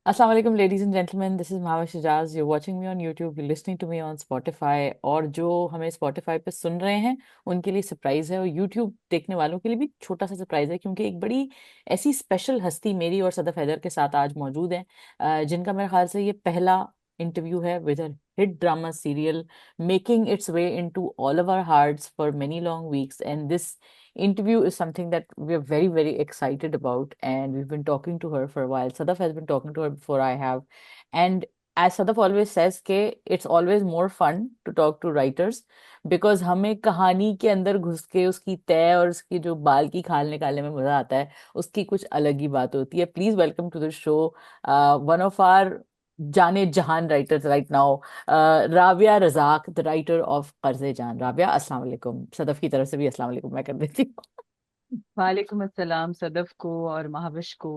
Assalamu alaikum ladies and gentlemen, this is Mahwa Shajaz. You're watching me on YouTube, you're listening to me on Spotify और जो हमें Spotify पे सुन रहे हैं उनके लिए सरप्राइज है और YouTube देखने वालों के लिए भी छोटा सा सरप्राइज है क्योंकि एक बड़ी ऐसी स्पेशल हस्ती मेरी और सदफ हैदर के साथ आज मौजूद है जिनका मेरे ख्याल से ये पहला इंटरव्यू है with a hit drama serial making its way into all of our hearts for many long weeks, and this interview is something that we're very, very excited about. And we've been talking to her for a while. Sadaf has been talking to her before I have. And as Sadaf always says, ke it's always more fun to talk to writers because हमें कहानी के अंदर घुस के उसकी तय और उसकी जो बाल की खाल निकालने में मजा आता है उसकी कुछ अलग ही बात होती है. Please welcome to the show one of our जाने जहान writers right now, Rabia Razzaq, the writer of Qarze Jaan. Rabia, अस्सलाम वालेकुम. सदफ की तरफ से भी अस्सलाम वालेकुम मैं कर देती हूँ. वालेकुम अस्सलाम सदफ को और महाविश को।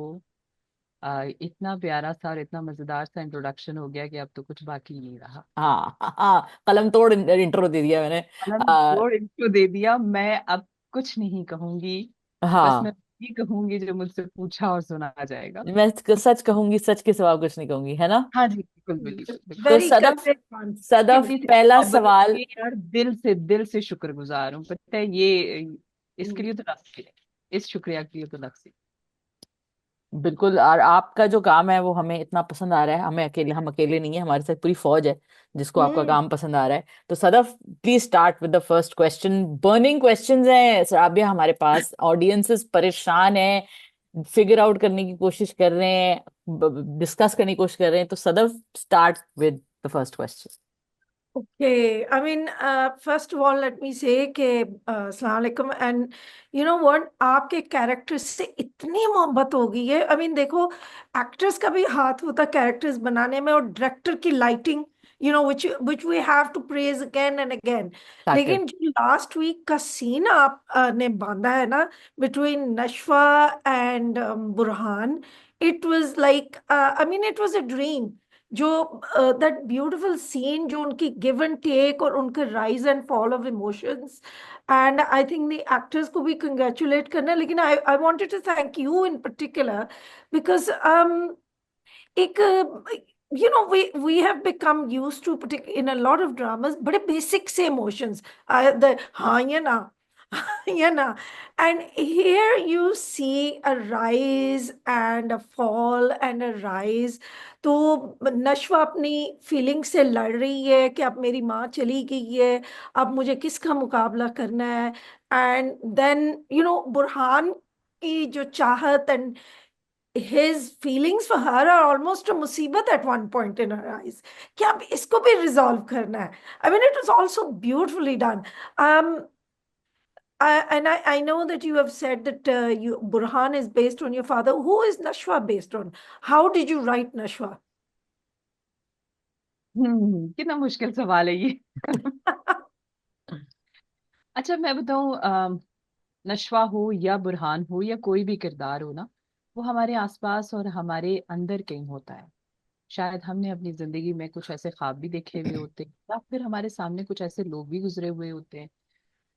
इतना प्यारा सा और इतना मजेदार सा इंट्रोडक्शन हो गया कि अब तो कुछ बाकी ही नहीं रहा। हाँ हाँ, कलम तोड़ इंट्रो दे दिया मैंने. कलम आ, तोड़ इंट्रो दे दिया। मैं अब कुछ नहीं कहूंगी। बस मैं हाँ, ये कहूंगी जो मुझसे पूछा और सुना जाएगा। मैं सच कहूंगी, सच के सिवा कुछ नहीं कहूंगी, है ना. हाँ जी, बिल्कुल बिल्कुल तो बिल्कुल। Very Sadaf, correct answer. Sadaf इतनी सी पहला मोहब्बत के सवाल. लिए यार दिल से शुक्रगुजार हूँ, पता है ये। इसके लिए तो लफ्ज़ ही नहीं। इस शुक्रिया के लिए तो लफ्ज़ ही बिल्कुल. और आपका जो काम है वो हमें इतना पसंद आ रहा है. हम अकेले नहीं है, हमारे साथ पूरी फौज है जिसको आपका हम्म काम पसंद आ रहा है. तो Sadaf, please start with the first question. Burning questions हैं सराबिया हमारे पास. ऑडियंसेस परेशान है, फिगर आउट करने की कोशिश कर रहे हैं, डिस्कस करने की कोशिश कर रहे हैं. तो Sadaf, start with the first question. Okay, I mean, first of all, let me say कि अस्सलाम वालेकुम एंड यू नो व्हाट, आपके कैरेक्टर से इतनी मोहब्बत हो गई है. आई मीन देखो, एक्टर्स का भी हाथ होता है कैरेक्टर्स बनाने में, और डायरेक्टर की lighting, you know, which we have to praise again and again. Started. लेकिन जो लास्ट वीक का सीन आप ने बांधा है ना, between Nashwa and Burhan, it was like, I mean it was a dream. जो दैट ब्यूटिफुल सीन, जो उनकी गिव एंड टेक और उनका rise and fall of emotions. And I think the actors को भी कंग्रेचुलेट करना है, लेकिन I I wanted to thank you in particular because एक, you know, we have become used to in a lot of dramas बड़े basic से emotions, the हाँ या ना, या ना. And here you see a rise and a fall and a rise. तो नशवा अपनी फीलिंग से लड़ रही है कि अब मेरी माँ चली गई है, अब मुझे किसका मुकाबला करना है. And then you know Burhan की जो चाहत and his feelings for her are almost a मुसीबत at one point in her eyes, कि अब इसको भी resolve करना है. I mean, it was also beautifully done. Um, and I know that you have said that Burhan is based on your father. Who is Nashwa based on? How did you write Nashwa? कितना मुश्किल सवाल है ये। अच्छा मैं बताऊं, नशवा हो या बुरहान हो या कोई भी किरदार हो ना, वो हमारे आसपास और हमारे अंदर कहीं होता है। शायद हमने अपनी जिंदगी में कुछ ऐसे ख्वाब भी देखे हुए होते हैं या फिर हमारे सामने कुछ ऐसे लोग भी गुजरे हुए होते हैं।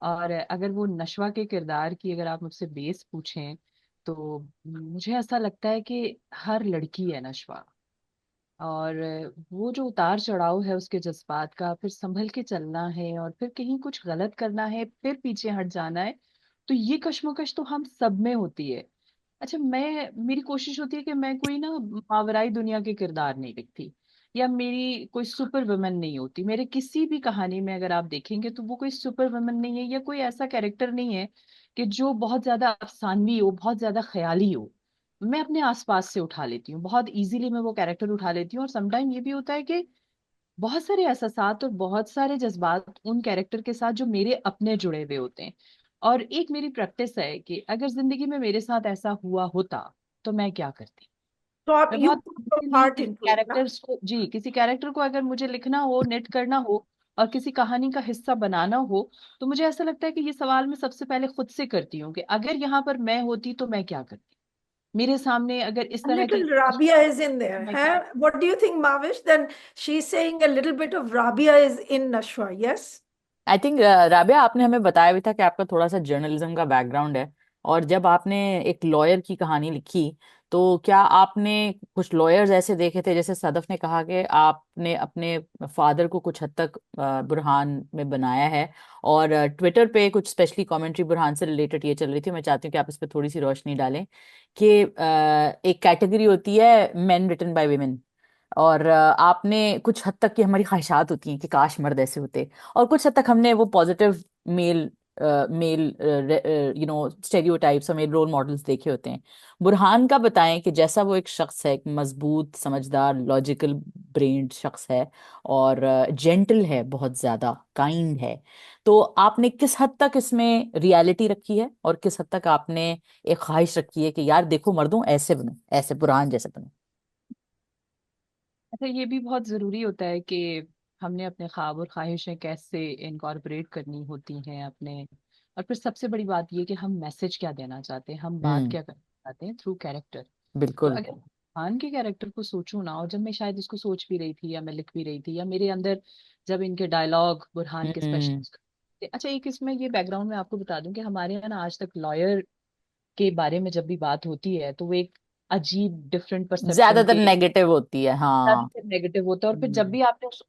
और अगर वो नशवा के किरदार की अगर आप मुझसे बेस पूछें तो मुझे ऐसा लगता है कि हर लड़की है नशवा। और वो जो उतार चढ़ाव है उसके जज्बात का, फिर संभल के चलना है और फिर कहीं कुछ गलत करना है फिर पीछे हट जाना है, तो ये कश्मकश तो हम सब में होती है। अच्छा मैं मेरी कोशिश होती है कि मैं कोई ना मावराई दुनिया के किरदार नहीं लिखती, या मेरी कोई सुपर वुमन नहीं होती। मेरे किसी भी कहानी में अगर आप देखेंगे तो वो कोई सुपर वुमन नहीं है या कोई ऐसा कैरेक्टर नहीं है कि जो बहुत ज्यादा अफसानवी हो, बहुत ज्यादा ख्याली हो। मैं अपने आसपास से उठा लेती हूँ, बहुत इजीली मैं वो कैरेक्टर उठा लेती हूँ। और समटाइम ये भी होता है कि बहुत सारे एहसासात और बहुत सारे जज्बात उन कैरेक्टर के साथ जो मेरे अपने जुड़े हुए होते हैं। और एक मेरी प्रैक्टिस है कि अगर जिंदगी में मेरे साथ ऐसा हुआ होता तो मैं क्या करती। तो आप मैं you बहुत put your इजीली heart किसी into it, ना? कैरेक्टर्स को, जी किसी कैरेक्टर को अगर मुझे लिखना हो, नेट करना हो और किसी कहानी का हिस्सा बनाना हो, तो मुझे ऐसा लगता है कि ये सवाल मैं सबसे पहले खुद से करती हूँ कि अगर यहाँ पर मैं होती तो मैं क्या करती। मेरे सामने अगर इस A तरह की little Rabia is in there, मैं क्या। huh? What do you think, Mavish? Then she's saying a little bit of Rabia is in Nashwa, yes? I think Rabia, आपने हमें बताया भी था कि आपका थोड़ा सा जर्नलिज्म का बैकग्राउंड है. और जब आपने एक लॉयर की कहानी लिखी तो क्या आपने कुछ लॉयर्स ऐसे देखे थे, जैसे सदफ ने कहा कि आपने अपने फादर को कुछ हद तक बुरहान में बनाया है, और ट्विटर पे कुछ स्पेशली कमेंट्री बुरहान से रिलेटेड ये चल रही थी, मैं चाहती हूँ कि आप इस पे थोड़ी सी रोशनी डालें कि एक कैटेगरी होती है मेन रिटन बाय वुमेन, और आपने कुछ हद तक की हमारी ख्वाहिशात होती हैं कि काश मर्द ऐसे होते, और कुछ हद तक हमने वो पॉजिटिव मेल मेल स्टेरियोटाइप्स और मेल रोल मॉडल्स देखे होते हैं। बुरहान का बताएं कि जैसा वो एक शख्स है, एक मजबूत समझदार लॉजिकल ब्रेन्ड शख्स है, और जेंटल है, बहुत ज्यादा काइंड है, तो आपने किस हद तक इसमें रियलिटी रखी है और किस हद तक आपने एक ख्वाहिश रखी है कि यार देखो मर्दों ऐसे बनो, ऐसे बुरहान जैसे बनो? अच्छा, ये भी बहुत जरूरी होता है कि हमने अपने ख्वाब और ख्वाहिशें कैसे इनकॉर्पोरेट करनी होती हैं अपने। और फिर सबसे बड़ी बात ये कि हम मैसेज क्या देना चाहते हैं, हम बात हम्म। क्या करना चाहते हैं थ्रू कैरेक्टर। तो बिल्कुल। अगर खान के कैरेक्टर को सोचूं ना, और जब मैं शायद इसको सोच भी रही थी या मैं लिख भी रही थी या मेरे अंदर जब इनके डायलॉग बुरहान के हम्म। स्पेशल। अच्छा, एक इसमें ये बैकग्राउंड में आपको बता दूं कि हमारे यहाँ ना आज तक लॉयर के बारे में जब भी बात होती है तो वो एक अजीब डिफरेंट परसेप्शन ज्यादातर के नेगेटिव होती है, हाँ। नेगेटिव होता है। और फिर जब हम्म। भी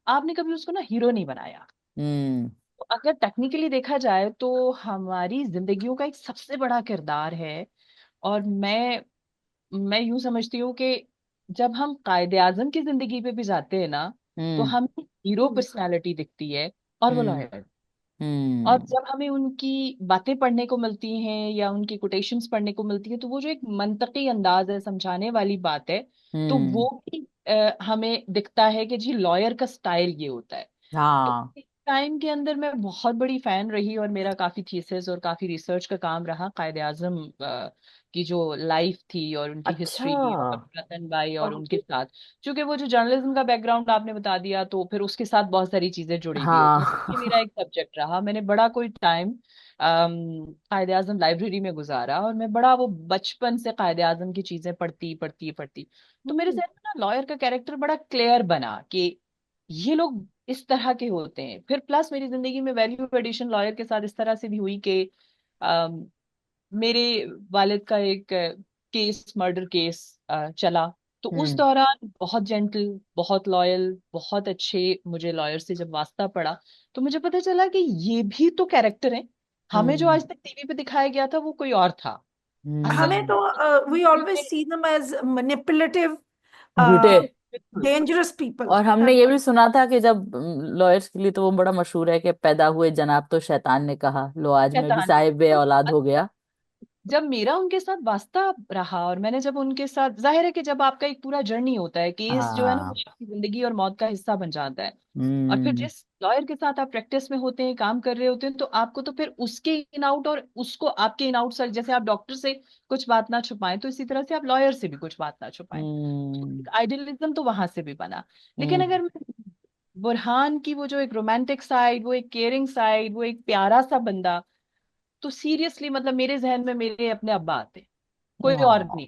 आपने कभी उसको ना हीरो नहीं बनाया। हम्म। तो अगर टेक्निकली देखा जाए तो हमारी जिंदगियों का एक सबसे बड़ा किरदार है। और मैं यूं समझती हूँ कि जब हम कायदे आजम की जिंदगी पे भी जाते हैं ना, तो हम्म। हमें हीरो पर्सनालिटी दिखती है और वो हम्म। लॉयर। और हम्म। जब हमें उनकी बातें पढ़ने को मिलती हैं या उनकी कोटेशंस पढ़ने को मिलती है, तो वो जो एक मंतकी अंदाज है, समझाने वाली बात है, तो हम्म। वो भी हमें दिखता है कि जी लॉयर का स्टाइल ये होता है। तो हाँ। इस टाइम के अंदर मैं बहुत बड़ी फैन रही और मेरा काफी थीसिस और काफी रिसर्च का काम रहा कायदे आजम की जो लाइफ थी और उनकी अच्छा। हिस्ट्री और रतन भाई और उनके ओके। साथ। क्योंकि वो जो जर्नलिज्म का बैकग्राउंड आपने बता दिया, तो फिर उसके साथ बहुत सारी चीजें जुड़ी हुई होती हैं, तो ये मेरा हाँ। एक सब्जेक्ट रहा। मैंने बड़ा कोई टाइम कायदे आजम लाइब्रेरी में गुजारा और मैं बड़ा वो बचपन से कायदे आजम की चीजें पढ़ती पढ़ती पढ़ती। तो मेरे जहन में ना लॉयर का कैरेक्टर बड़ा क्लियर बना कि ये लोग इस तरह के होते हैं। फिर प्लस मेरी जिंदगी में वैल्यू एडिशन लॉयर के साथ इस तरह से भी हुई कि अम, मेरे वालिद का एक केस, मर्डर केस चला। तो उस हम्म। दौरान बहुत जेंटल, बहुत लॉयल, बहुत अच्छे मुझे लॉयर से जब वास्ता पड़ा, तो मुझे पता चला कि ये भी तो कैरेक्टर है। हमें जो हम्म। आज तक टीवी पे दिखाया गया था वो कोई और था। असल हमें हम्म। तो we always see them as manipulative, झूठे। बिल्कुल। Dangerous people. और हमने ये भी सुना था कि जब लॉयर्स के लिए तो वो बड़ा मशहूर है कि पैदा हुए जनाब तो शैतान ने कहा, लो आज मैं भी शैतान ने। साहिब तो औलाद हो गया। जब मेरा उनके साथ वास्ता रहा और मैंने जब उनके साथ, जाहिर है कि जब आपका एक पूरा जर्नी होता है, केस जो है ना वो हाँ। आपकी जिंदगी और मौत का हिस्सा बन जाता है। और फिर हम्म। जिस लॉयर के साथ आप प्रैक्टिस में होते हैं, काम कर रहे होते हैं, तो आपको तो फिर उसके इन आउट और उसको आपके इन आउट, जैसे आप डॉक्टर से कुछ बात ना छुपाएं, तो इसी तरह से आप लॉयर से भी कुछ बात ना छुपाएं। हम्म। आइडियलिज्म तो वहां से भी बना। लेकिन हम्म। अगर मैं बुरहान की वो जो एक रोमांटिक साइड, वो एक केयरिंग साइड, वो एक प्यारा सा बंदा, तो सीरियसली मतलब मेरे जहन में मेरे अपने अब्बा आते, कोई और नहीं।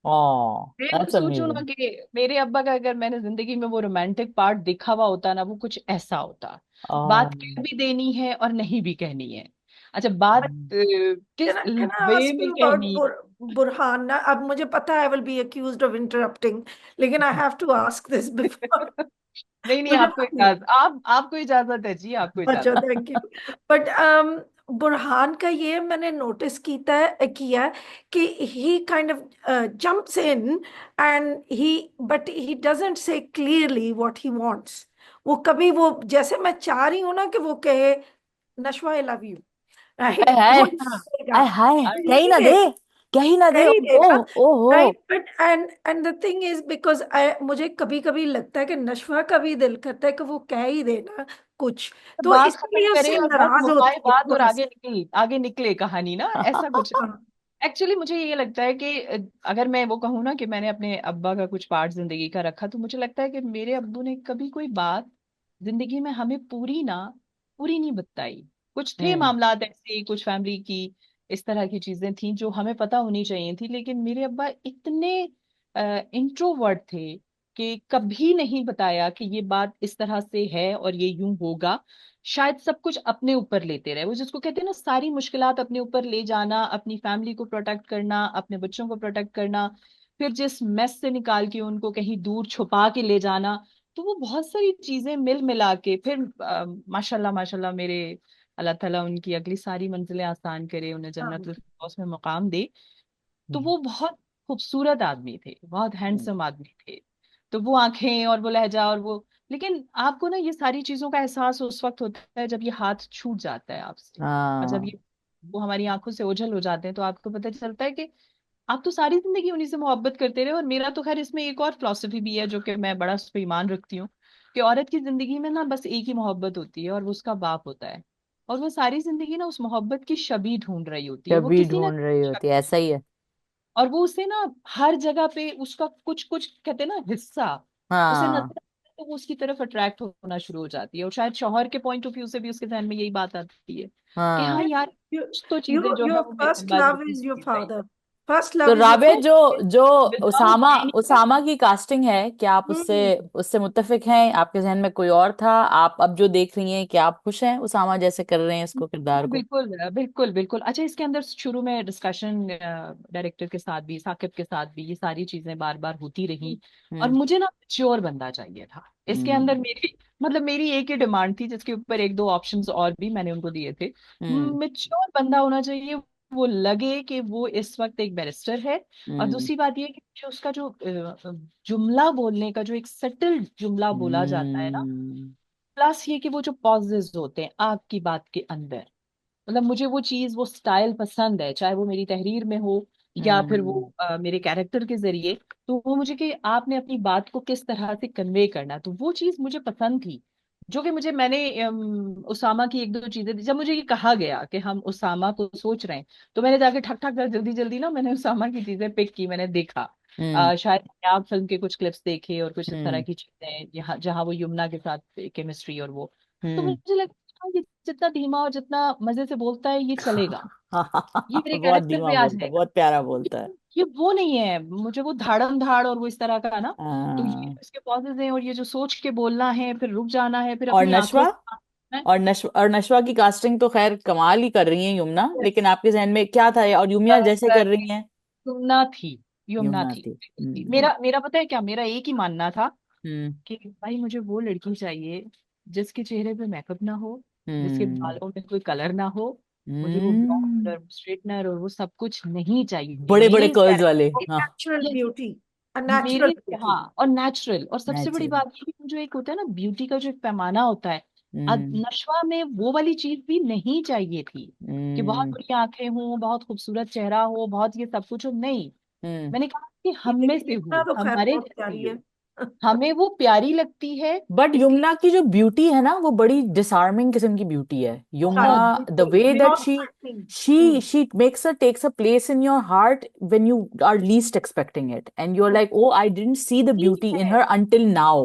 ओह, मैं अगर दैट्स सोचूं ना अमेजिंग। कि मेरे अब्बा का अगर मैंने जिंदगी में वो रोमांटिक पार्ट देखा हुआ होता ना, वो कुछ ऐसा होता। बात कह भी देनी है और नहीं भी कहनी है। अच्छा, बात किस Can I वे ask में you about कहनी। Burhan? ना, अब मुझे पता है I will be accused of interrupting, लेकिन I have to ask this before. नहीं नहीं, मुझे आपको पता इजाजत, आपको इजazत है जी, आपको अच्छा, इजाजत। Thank you. बट बुरहान का ये मैंने नोटिस किया कि he kind of jumps in and he but he doesn't say clearly what he wants. वो कभी वो जैसे मैं चाह रही हूँ ना कि वो कहे नशवा आई लव यू, हाय राइट, हाय। वो नहीं कहेगा, हाय हाय, क्या ही नहीं ना दे, कहेगा, क्या ही ना दे नहीं उनको। देगा। ओहो। Right, but and the thing is because मुझे कभी कभी लगता है कि नशवा का भी दिल करता है कि वो कह ही देना कुछ, तो तो बात खत्म इसलिए करे उससे और बस नाराज मुकाए होती है बात और थोड़ा सा। आगे निकले कहानी ना, ऐसा कुछ। हाँ। एक्चुअली मुझे ये लगता है कि अगर मैं वो कहूँ ना कि मैंने अपने अब्बा का कुछ पार्ट जिंदगी का रखा, तो मुझे लगता है कि मेरे अब्बू ने कभी कोई बात जिंदगी में हमें पूरी नहीं बताई। कुछ थे हम्म। मामलात ऐसे, कुछ फैमिली की इस तरह की चीजें थी जो हमें पता होनी चाहिए थी, लेकिन मेरे अब्बा इतने इंट्रोवर्ट थे कि कभी नहीं बताया कि ये बात इस तरह से है और ये यूं होगा। शायद सब कुछ अपने ऊपर लेते रहे, वो जिसको कहते हैं ना सारी मुश्किलात अपने ऊपर ले जाना, अपनी फैमिली को प्रोटेक्ट करना, अपने बच्चों को प्रोटेक्ट करना। फिर जिस मेस से निकाल के उनको कहीं दूर छुपा के ले जाना, तो वो बहुत सारी चीजें मिल मिला के फिर माशाल्लाह माशाल्लाह मेरे, अल्लाह ताला उनकी अगली सारी मंजिलें आसान करे, उन्हें हाँ। जन्नतुल फिरदौस में मकाम दे। तो हम्म, वो बहुत खूबसूरत आदमी थे, बहुत हम्म, हैंडसम आदमी थे। तो वो आंखें और वो लहजा और वो, लेकिन आपको ना ये सारी चीजों का एहसास उस वक्त होता है जब ये हाथ छूट जाता है आपसे, और जब हाँ, ये वो हमारी आंखों से ओझल हो जाते हैं, तो आपको पता चलता है कि आप तो सारी जिंदगी उन्हीं से मोहब्बत करते रहे। और मेरा तो खैर इसमें एक और फिलॉसफी भी है जो कि मैं बड़ा उस पर ईमान रखती हूँ, कि औरत की जिंदगी में ना बस एक ही मोहब्बत होती है और वो उसका बाप होता है। और वो सारी जिंदगी ना उस मोहब्बत की शबीह ढूंढ रही होती है, जब वो भी किसी ना ढूंढ रही होती है, ऐसा ही है। और वो उसे ना हर जगह पे उसका कुछ कुछ कहते हैं ना हिस्सा उसे नजर हाँ, आता है, तो वो उसकी तरफ अट्रैक्ट होना शुरू हो जाती है। और शायद शौहर के पॉइंट ऑफ व्यू से भी उसके ध्यान में यही बात आती है कि हाँ हाँ। यार, You, कुछ तो चीजें जो है your वो मेरे first अब्बा love जैसी is your होनी चाहिए। father. First तो love is your Rabe, father. जो जो विदाउट उसामा एनी उसामा की कास्टिंग है, क्या आप उससे हम्म। उससे मुत्तफिक हैं? आपके जहन में कोई और था? आप अब जो देख रही हैं, क्या आप खुश हैं उसामा जैसे कर रहे हैं इसको, किरदार को? बिल्कुल बिल्कुल बिल्कुल। अच्छा, इसके अंदर शुरू में डिस्कशन डायरेक्टर के साथ भी, साकिब के साथ भी, ये सारी चीजें बार बार होती रही। और हम्म, मुझे ना मैच्योर बंदा चाहिए था इसके अंदर। हम्म, मेरी मतलब मेरी एक ही डिमांड थी, जिसके ऊपर एक दो ऑप्शंस और भी मैंने उनको दिए थे। हम्म, मैच्योर बंदा होना चाहिए, वो लगे कि वो इस वक्त एक बैरिस्टर है। और हम्म, दूसरी बात ये कि मुझे उसका जो जुमला बोलने का जो एक सटल जुमला बोला जाता है ना, हम्म, प्लस ये कि वो जो पॉजेज होते हैं आपकी बात के अंदर, मतलब मुझे वो चीज, वो स्टाइल पसंद है, चाहे वो मेरी तहरीर में हो या फिर वो हम्म, मेरे कैरेक्टर के जरिए। तो वो मुझे कि आपने अपनी बात को किस तरह से कन्वे करना, तो वो चीज मुझे पसंद थी। जो कि मुझे, मैंने उसामा की एक दो चीजें जब मुझे ये कहा गया कि हम उसामा को सोच रहे हैं, तो मैंने जाके ठक ठक कर जल्दी जल्दी ना मैंने उसामा की चीजें पिक की, मैंने देखा। हम्म, शायद आप फिल्म के कुछ क्लिप्स देखे और कुछ इस तरह हम्म, की चीजें, यहाँ जहाँ वो यमुना के साथ केमिस्ट्री और वो, तो हम्म। मुझे लगा हाँ, ये जितना धीमा और जितना मजे से बोलता है ये चलेगा, ये मेरे बहुत कैरेक्टर धीमा पे आ बोलता है, जाएगा। बहुत प्यारा बोलता है। ये वो नहीं है, मुझे वो धाड़म धाड़ और वो इस तरह का ना। तो ये हाँ। इसके पॉजेज हैं, और ये जो सोच के बोलना है, फिर रुक जाना है, फिर और अपनी आंखों नशवा, से देखना और नशवा की कास्टिंग तो खैर कमाल ही कर रही है यमुना, Yes. लेकिन आपके जहन में क्या था? और युमिया जैसे है। कर रही हैं? यमुना थी, यमुना यमुना थी। थी। हाँ। मेरा मेरा पता है क्या, मेरा एक ही मानना था हम्म, कि भाई मुझे वो लड़की चाहिए जिसके चेहरे पे मेकअप ना हो, जिसके हम्म, बालों में कोई कलर ना हो। मुझे वो हम्म। ब्लॉन्ड और स्ट्रेटनर और वो सब कुछ नहीं चाहिए बड़े बड़े मेरे कर्ल्स वाले, कैरेक्टर हाँ। Natural को। beauty. A natural मेरे, beauty. हाँ, और नेचुरल। और सबसे बड़ी नेचुरल। बात ये कि जो एक होता है ना ब्यूटी का जो एक पैमाना होता है, हम्म, नशवा में वो वाली चीज भी नहीं चाहिए थी कि बहुत हम्म, बड़ी आंखें हों, बहुत खूबसूरत चेहरा हो, बहुत ये सब कुछ हो, नहीं। हम्म। मैंने कहा कि ये हम में लेकिन से इतना हो, तो खैर हमारे बहुत जैसी प्यारी हो, है। हमें वो प्यारी लगती है। बट इसलिए यमुना की जो ब्यूटी है ना, वो बड़ी डिसार्मिंग किस्म की ब्यूटी है यमुना। बहुत, शायद द बिल्कुल way that beyond she acting. She she makes a takes a place in your heart when you are least expecting it, and you're like, oh, I didn't see the ठीक beauty in है, her until now.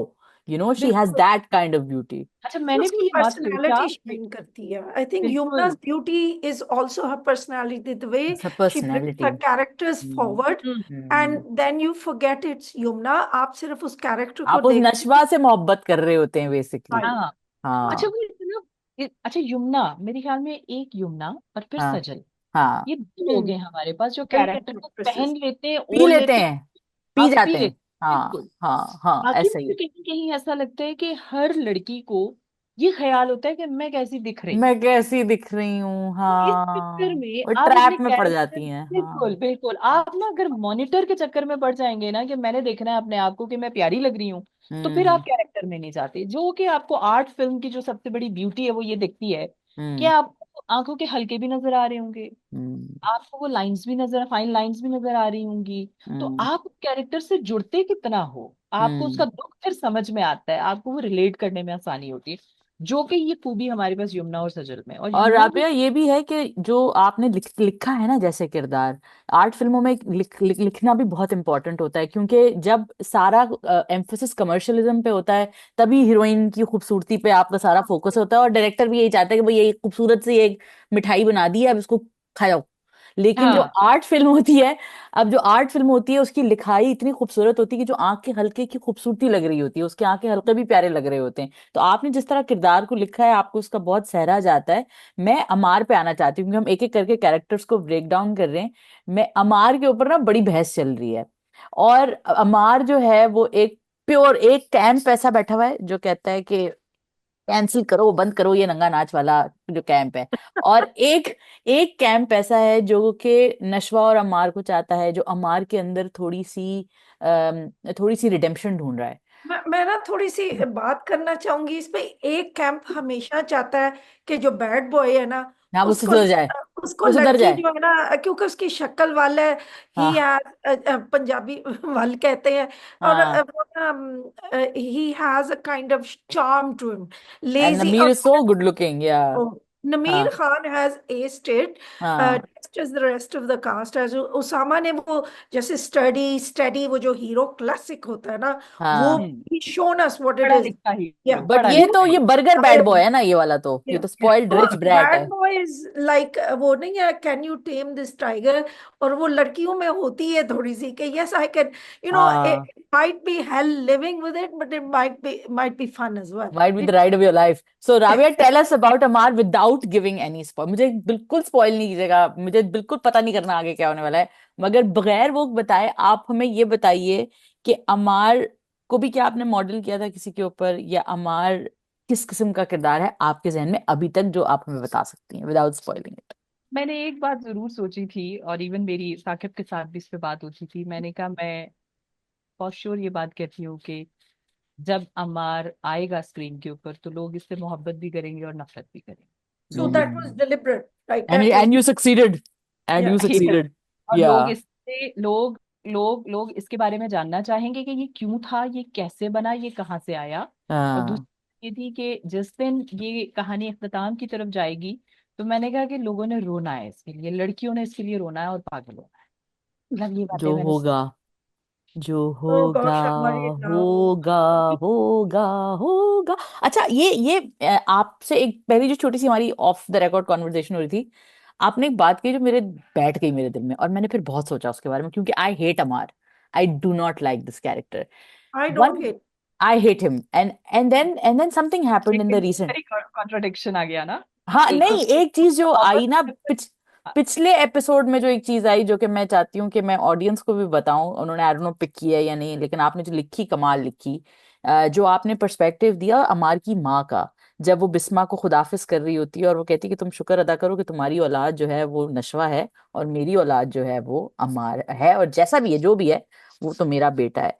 She has बिल्कुल। that kind of beauty. अच्छा, मैंने उसकी भी ये बात सोचा पर्सनालिटी शाइन करती है. आई थिंक बिल्कुल। Yumna's beauty is also her personality, the way It's her she brings her personality. characters hmm, forward. Hmm. And then you forget it's Yumna. आप सिर्फ उस कैरेक्टर को आप उस देखते नशवा से मोहब्बत कर रहे होते हैं बेसिकली। हैं. हाँ। अच्छा, हाँ, वो मतलब अच्छा, यमुना, मेरे ख्याल में एक यमुना और फिर हाँ, सजल, हाँ। ये दो लोग हैं हमारे पास जो कैरेक्टर Brilliant को actresses. पहन लेते हैं, पी ओढ़ लेते लेते हैं। हैं, पी आप पी जाते हैं। लेते हैं, हाँ, बिल्कुल। हाँ, हाँ, बाकी ऐसा ही मुझे है। कहीं कहीं ऐसा लगता है कि हर लड़की को ये ख्याल होता है कि मैं कैसी दिख रही हूँ। मैं कैसी दिख रही हूँ, इस चक्कर हाँ। में वो आप अपने ट्रैप में पड़ कैरेक्टर, जाती हैं, बिल्कुल हाँ। बिल्कुल, आप ना अगर मॉनिटर के चक्कर में पड़ जाएंगे ना कि मैंने देखना है अपने आप को कि मैं प्यारी लग रही हूँ, तो फिर आप हम्म, कैरेक्टर में नहीं जाते। जो कि आपको आर्ट फिल्म की जो सबसे बड़ी ब्यूटी है वो ये दिखती है कि हम्म, आपको आंखों के हल्के भी नजर आ रहे होंगे, हम्म, आपको वो लाइंस भी नजर, फाइन लाइंस भी नजर आ रही होंगी। तो हम्म, आप कैरेक्टर से जुड़ते कितना हो, आपको हम्म। उसका दुख फिर समझ में आता है, आपको वो रिलेट करने में आसानी होती है। जो कि ये खूबी हमारे पास यमुना और सजल में, और और यमुना भी। राबिया, ये भी है कि जो आपने लिखा है ना जैसे किरदार, आर्ट फिल्मों में लिखना भी बहुत इंपॉर्टेंट होता है, क्योंकि जब सारा एम्फोसिस कमर्शियलिज्म पे होता है, तभी हीरोइन की खूबसूरती पे आपका सारा फोकस होता है, और डायरेक्टर भी यही चाहता है कि भाई ये खूबसूरत सी एक मिठाई बना दी है, अब इसको खाओ। लेकिन जो हाँ, आर्ट फिल्म होती है, अब जो आर्ट फिल्म होती है उसकी लिखाई इतनी खूबसूरत होती है कि जो आंख के हल्के की खूबसूरती लग रही होती है, उसके आंख के हल्के भी प्यारे लग रहे होते हैं। तो आपने जिस तरह किरदार को लिखा है, आपको उसका बहुत सहरा जाता है। मैं अमार पे आना चाहती हूँ, क्योंकि हम एक एक करके कैरेक्टर्स को ब्रेक डाउन कर रहे हैं। मैं अमार के ऊपर ना बड़ी बहस चल रही है और अमार जो है वो एक प्योर एक कैंप ऐसा बैठा हुआ है जो कहता है कि कैंसिल करो, बंद करो ये नंगा नाच वाला जो कैंप है। और एक एक कैंप ऐसा है जो कि नशवा और अमार को चाहता है, जो अमार के अंदर थोड़ी सी रिडेम्पशन ढूंढ रहा है। मैं ना थोड़ी सी बात करना चाहूंगी इस पे। एक कैंप हमेशा चाहता है कि जो बैड बॉय है ना, हाँ, वो उसको सुधर जाए, उसको वो सुधर लड़की जाए। जो है ना, क्योंकि उसकी शक्ल वाला है, ही हाँ पंजाबी वाल कहते हैं, और हाँ। He has a kind of charm to him, and lazy. Namir is so good looking yeah. Namir हाँ खान हैज aced it, हाँ just as the rest of the cast as Usama ने वो जैसे स्टडी स्टडी वो जो हीरो क्लासिक होता है ना, वो हाँ। हम्म। he shown us what it पढ़ा is. लिखा Yeah, हीरो, बट पढ़ा ये you लिखा तो ये hero. Burger bad I boy है ना, ये वाला तो, ये yeah. तो स्पॉइल्ड तो रिच ब्रैट बैड है। बॉय इज लाइक वो नहीं है, can you tame this tiger, और वो लड़कियों में होती है थोड़ी सी कि yes I can, you know, हाँ, it might be hell living with it, but it might be fun as well. Might be the it ride of your life. So Rabia, tell us about Amar without giving any spoil. मुझे बिल्कुल spoil नहीं कीजिएगा, मुझे बिल्कुल पता नहीं करना आगे क्या होने वाला है। मगर बगैर वो बताए आप हमें ये बताइए कि अमार को भी क्या आपने मॉडल किया था किसी के ऊपर, या अमार किस किस्म का किरदार है आपके जहन में अभी तक जो आप हमें बता सकती हैं विदाउट स्पॉइलिंग इट। मैंने एक बात जरूर सोची थी, और इवन मेरी साकिब के साथ भी इस पे बात होती थी। मैंने कहा मैं फॉर श्योर ये बात कहती हूँ कि जब अमार आएगा स्क्रीन के ऊपर तो लोग इससे मोहब्बत भी करेंगे और नफरत भी करेंगे। So that was deliberate, right? That was, and you succeeded, and yeah. You Yes. Succeeded. और या लोग इससे लोग इसके बारे में जानना चाहेंगे कि ये क्यों था, ये कैसे बना, ये कहाँ से आया। और हाँ, दूसरी ये थी कि जिस दिन ये कहानी अख्ताम की तरफ जाएगी तो मैंने कहा कि लोगों ने रोना है इसके लिए, लड़कियों ने इसके लिए रोना है और पागल होना है। मतलब ये बातें जो मैंने होगा, जो Oh होगा, gosh, I'm worried now. होगा, होगा, होगा। अच्छा, ये आपसे एक पहली जो छोटी सी हमारी ऑफ द रिकॉर्ड कॉन्वर्जेशन हो रही थी, आपने एक बात की जो मेरे बैठ गई मेरे दिल में, और मैंने फिर बहुत सोचा उसके बारे में, क्योंकि I hate Ammar, I do not like this character. I don't one, hate. I hate him, and then something happened in the लेकिन रीसेंट। वेरी कॉन्ट्रोडिक्शन आ गया ना। हाँ एक तो नहीं, एक चीज जो मोहब्बत आई ना से- पिछले एपिसोड में, जो एक चीज आई जो कि मैं चाहती हूँ कि मैं ऑडियंस को भी बताऊं, उन्होंने आई डोंट नो पिक किया या नहीं, लेकिन आपने जो लिखी कमाल लिखी, जो आपने पर्सपेक्टिव दिया अमार की माँ का, जब वो बिस्मा को खुदाफिज कर रही होती है और वो कहती है कि तुम शुक्र अदा करो कि तुम्हारी औलाद जो है वो नशवा है, और मेरी औलाद जो है वो अमार है, और जैसा भी है जो भी है वो तो मेरा बेटा है।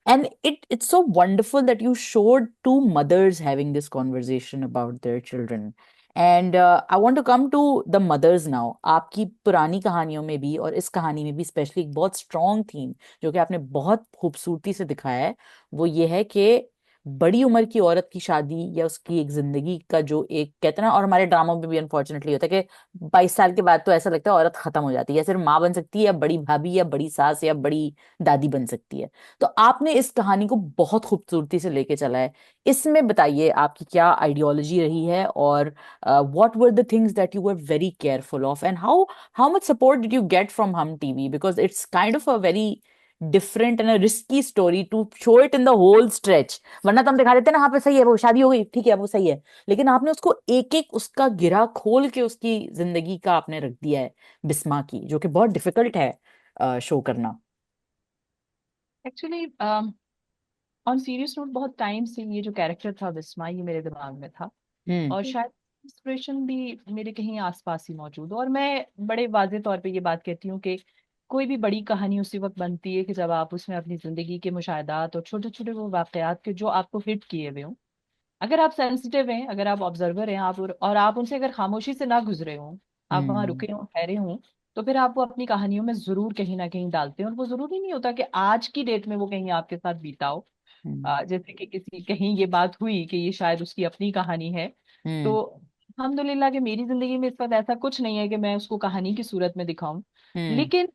And it's so wonderful that you showed two mothers having this conversation about their children. And I want to come to the mothers now. आपकी पुरानी कहानियों में भी और इस कहानी में भी स्पेशली एक बहुत स्ट्रॉन्ग थीम जो कि आपने बहुत खूबसूरती से दिखाया है, वो ये है कि बड़ी उम्र की औरत की शादी या उसकी एक जिंदगी का जो एक कहते हैं ना, और हमारे ड्रामों में भी अनफॉर्चुनेटली होता है कि 22 साल के बाद तो ऐसा लगता है औरत खत्म हो जाती है, या सिर्फ माँ बन सकती है, या बड़ी भाभी या बड़ी सास या बड़ी दादी बन सकती है। तो आपने इस कहानी को बहुत खूबसूरती से लेके चला है। इसमें बताइए आपकी क्या आइडियोलॉजी रही है, और what were the things that you were very careful of, and how much support did you get from Hum TV, because it's kind of a very different and a risky story to show it in the whole stretch. वरना तो हम दिखा देते हैं ना, हाँ पे सही है, वो शादी हो गई ठीक है वो सही है, लेकिन आपने उसको एक एक उसका गिरा खोल के उसकी जिंदगी का आपने रख दिया है, बिस्मा की, जो कि बहुत डिफिकल्ट है शो करना। एक्चुअली ऑन सीरियस नोट बहुत टाइम से ये जो कैरेक्टर था बिस्मा, ये मेरे दिमाग में था। हम्म और शायद इंस्पिरेशन भी मेरे कहीं आसपास ही मौजूद हो। और मैं बड़े वाजे तौर पे ये बात कहती हूँ कि कोई भी बड़ी कहानी उसी वक्त बनती है कि जब आप उसमें अपनी जिंदगी के मुशाहदात और छोटे छोटे वो वाकयात के जो आपको हिट किए हुए हों, अगर आप सेंसिटिव हैं, अगर आप ऑब्जर्वर हैं, आप और आप उनसे अगर खामोशी से ना गुजरे हों, आप वहां हम्म रुके हों, ठहरे हों, तो फिर आप वो अपनी कहानियों में जरूर कहीं ना कहीं डालते हैं। और वो जरूरी नहीं होता कि आज की डेट में वो कहीं आपके साथ बीता हो। हम्म जैसे कि किसी कहीं ये बात हुई कि ये शायद उसकी अपनी कहानी है, हम्म तो अल्हम्दुलिल्लाह कि मेरी जिंदगी में इस वक्त ऐसा कुछ नहीं है कि मैं उसको कहानी की सूरत में दिखाऊं। हम्म लेकिन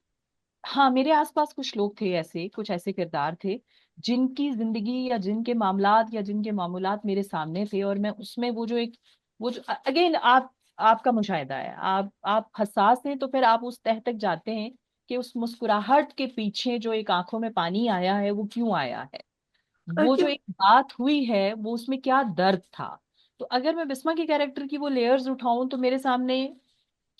हाँ, मेरे आसपास कुछ लोग थे ऐसे, कुछ ऐसे किरदार थे जिनकी जिंदगी या जिनके मामलात या जिनके मामूलात मेरे सामने थे, और मैं उसमें वो जो एक वो जो अगेन आपका मुशाहिदा है, आप हसास हैं, तो फिर आप उस तह तक जाते हैं कि उस मुस्कुराहट के पीछे जो एक आंखों में पानी आया है वो क्यों आया है, वो जो क्यों? एक बात हुई है वो उसमें क्या दर्द था। तो अगर मैं बिस्मा के कैरेक्टर की वो लेयर्स उठाऊं तो मेरे सामने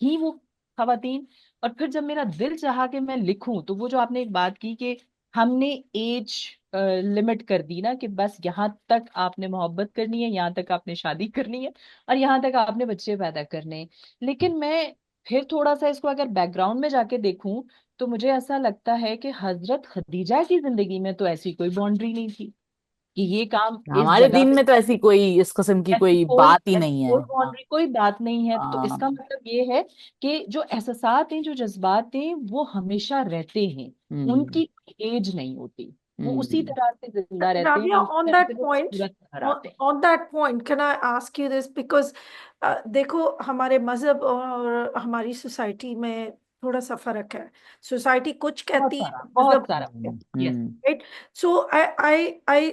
ही वो खवातीन। और फिर जब मेरा दिल चाहा कि मैं लिखूं, तो वो जो आपने एक बात की कि हमने एज लिमिट कर दी ना कि बस यहाँ तक आपने मोहब्बत करनी है, यहाँ तक आपने शादी करनी है, और यहाँ तक आपने बच्चे पैदा करने हैं। लेकिन मैं फिर थोड़ा सा इसको अगर बैकग्राउंड में जाके देखूं, तो मुझे ऐसा लगता है कि हजरत खदीजा की जिंदगी में तो ऐसी कोई बाउंड्री नहीं थी कि ये काम इस हमारे जगह दिन पे, में तो ऐसी कोई इस किस्म की कोई बात ही नहीं है। ऐसी कोई हाँ। बाउंड्री, कोई बात नहीं है। तो हाँ। इसका मतलब ये है कि जो एहसासात हैं, जो जज्बात हैं, वो हमेशा रहते हैं। हम्म। उनकी एज नहीं होती। वो उसी हम्म। तरह से जिंदा रहते हैं, Rabia, और उसी on तरह से that वो point, खूबसूरत नजर on, आते हैं। on that point, can I ask you this? Because देखो, हमारे मजहब और हमारी सोसाइटी में थोड़ा सा फर्क है। सोसाइटी कुछ बहुत कहती सारा, है, बहुत मजहब सारा। कुछ कहती यस। हम्म। है, right? So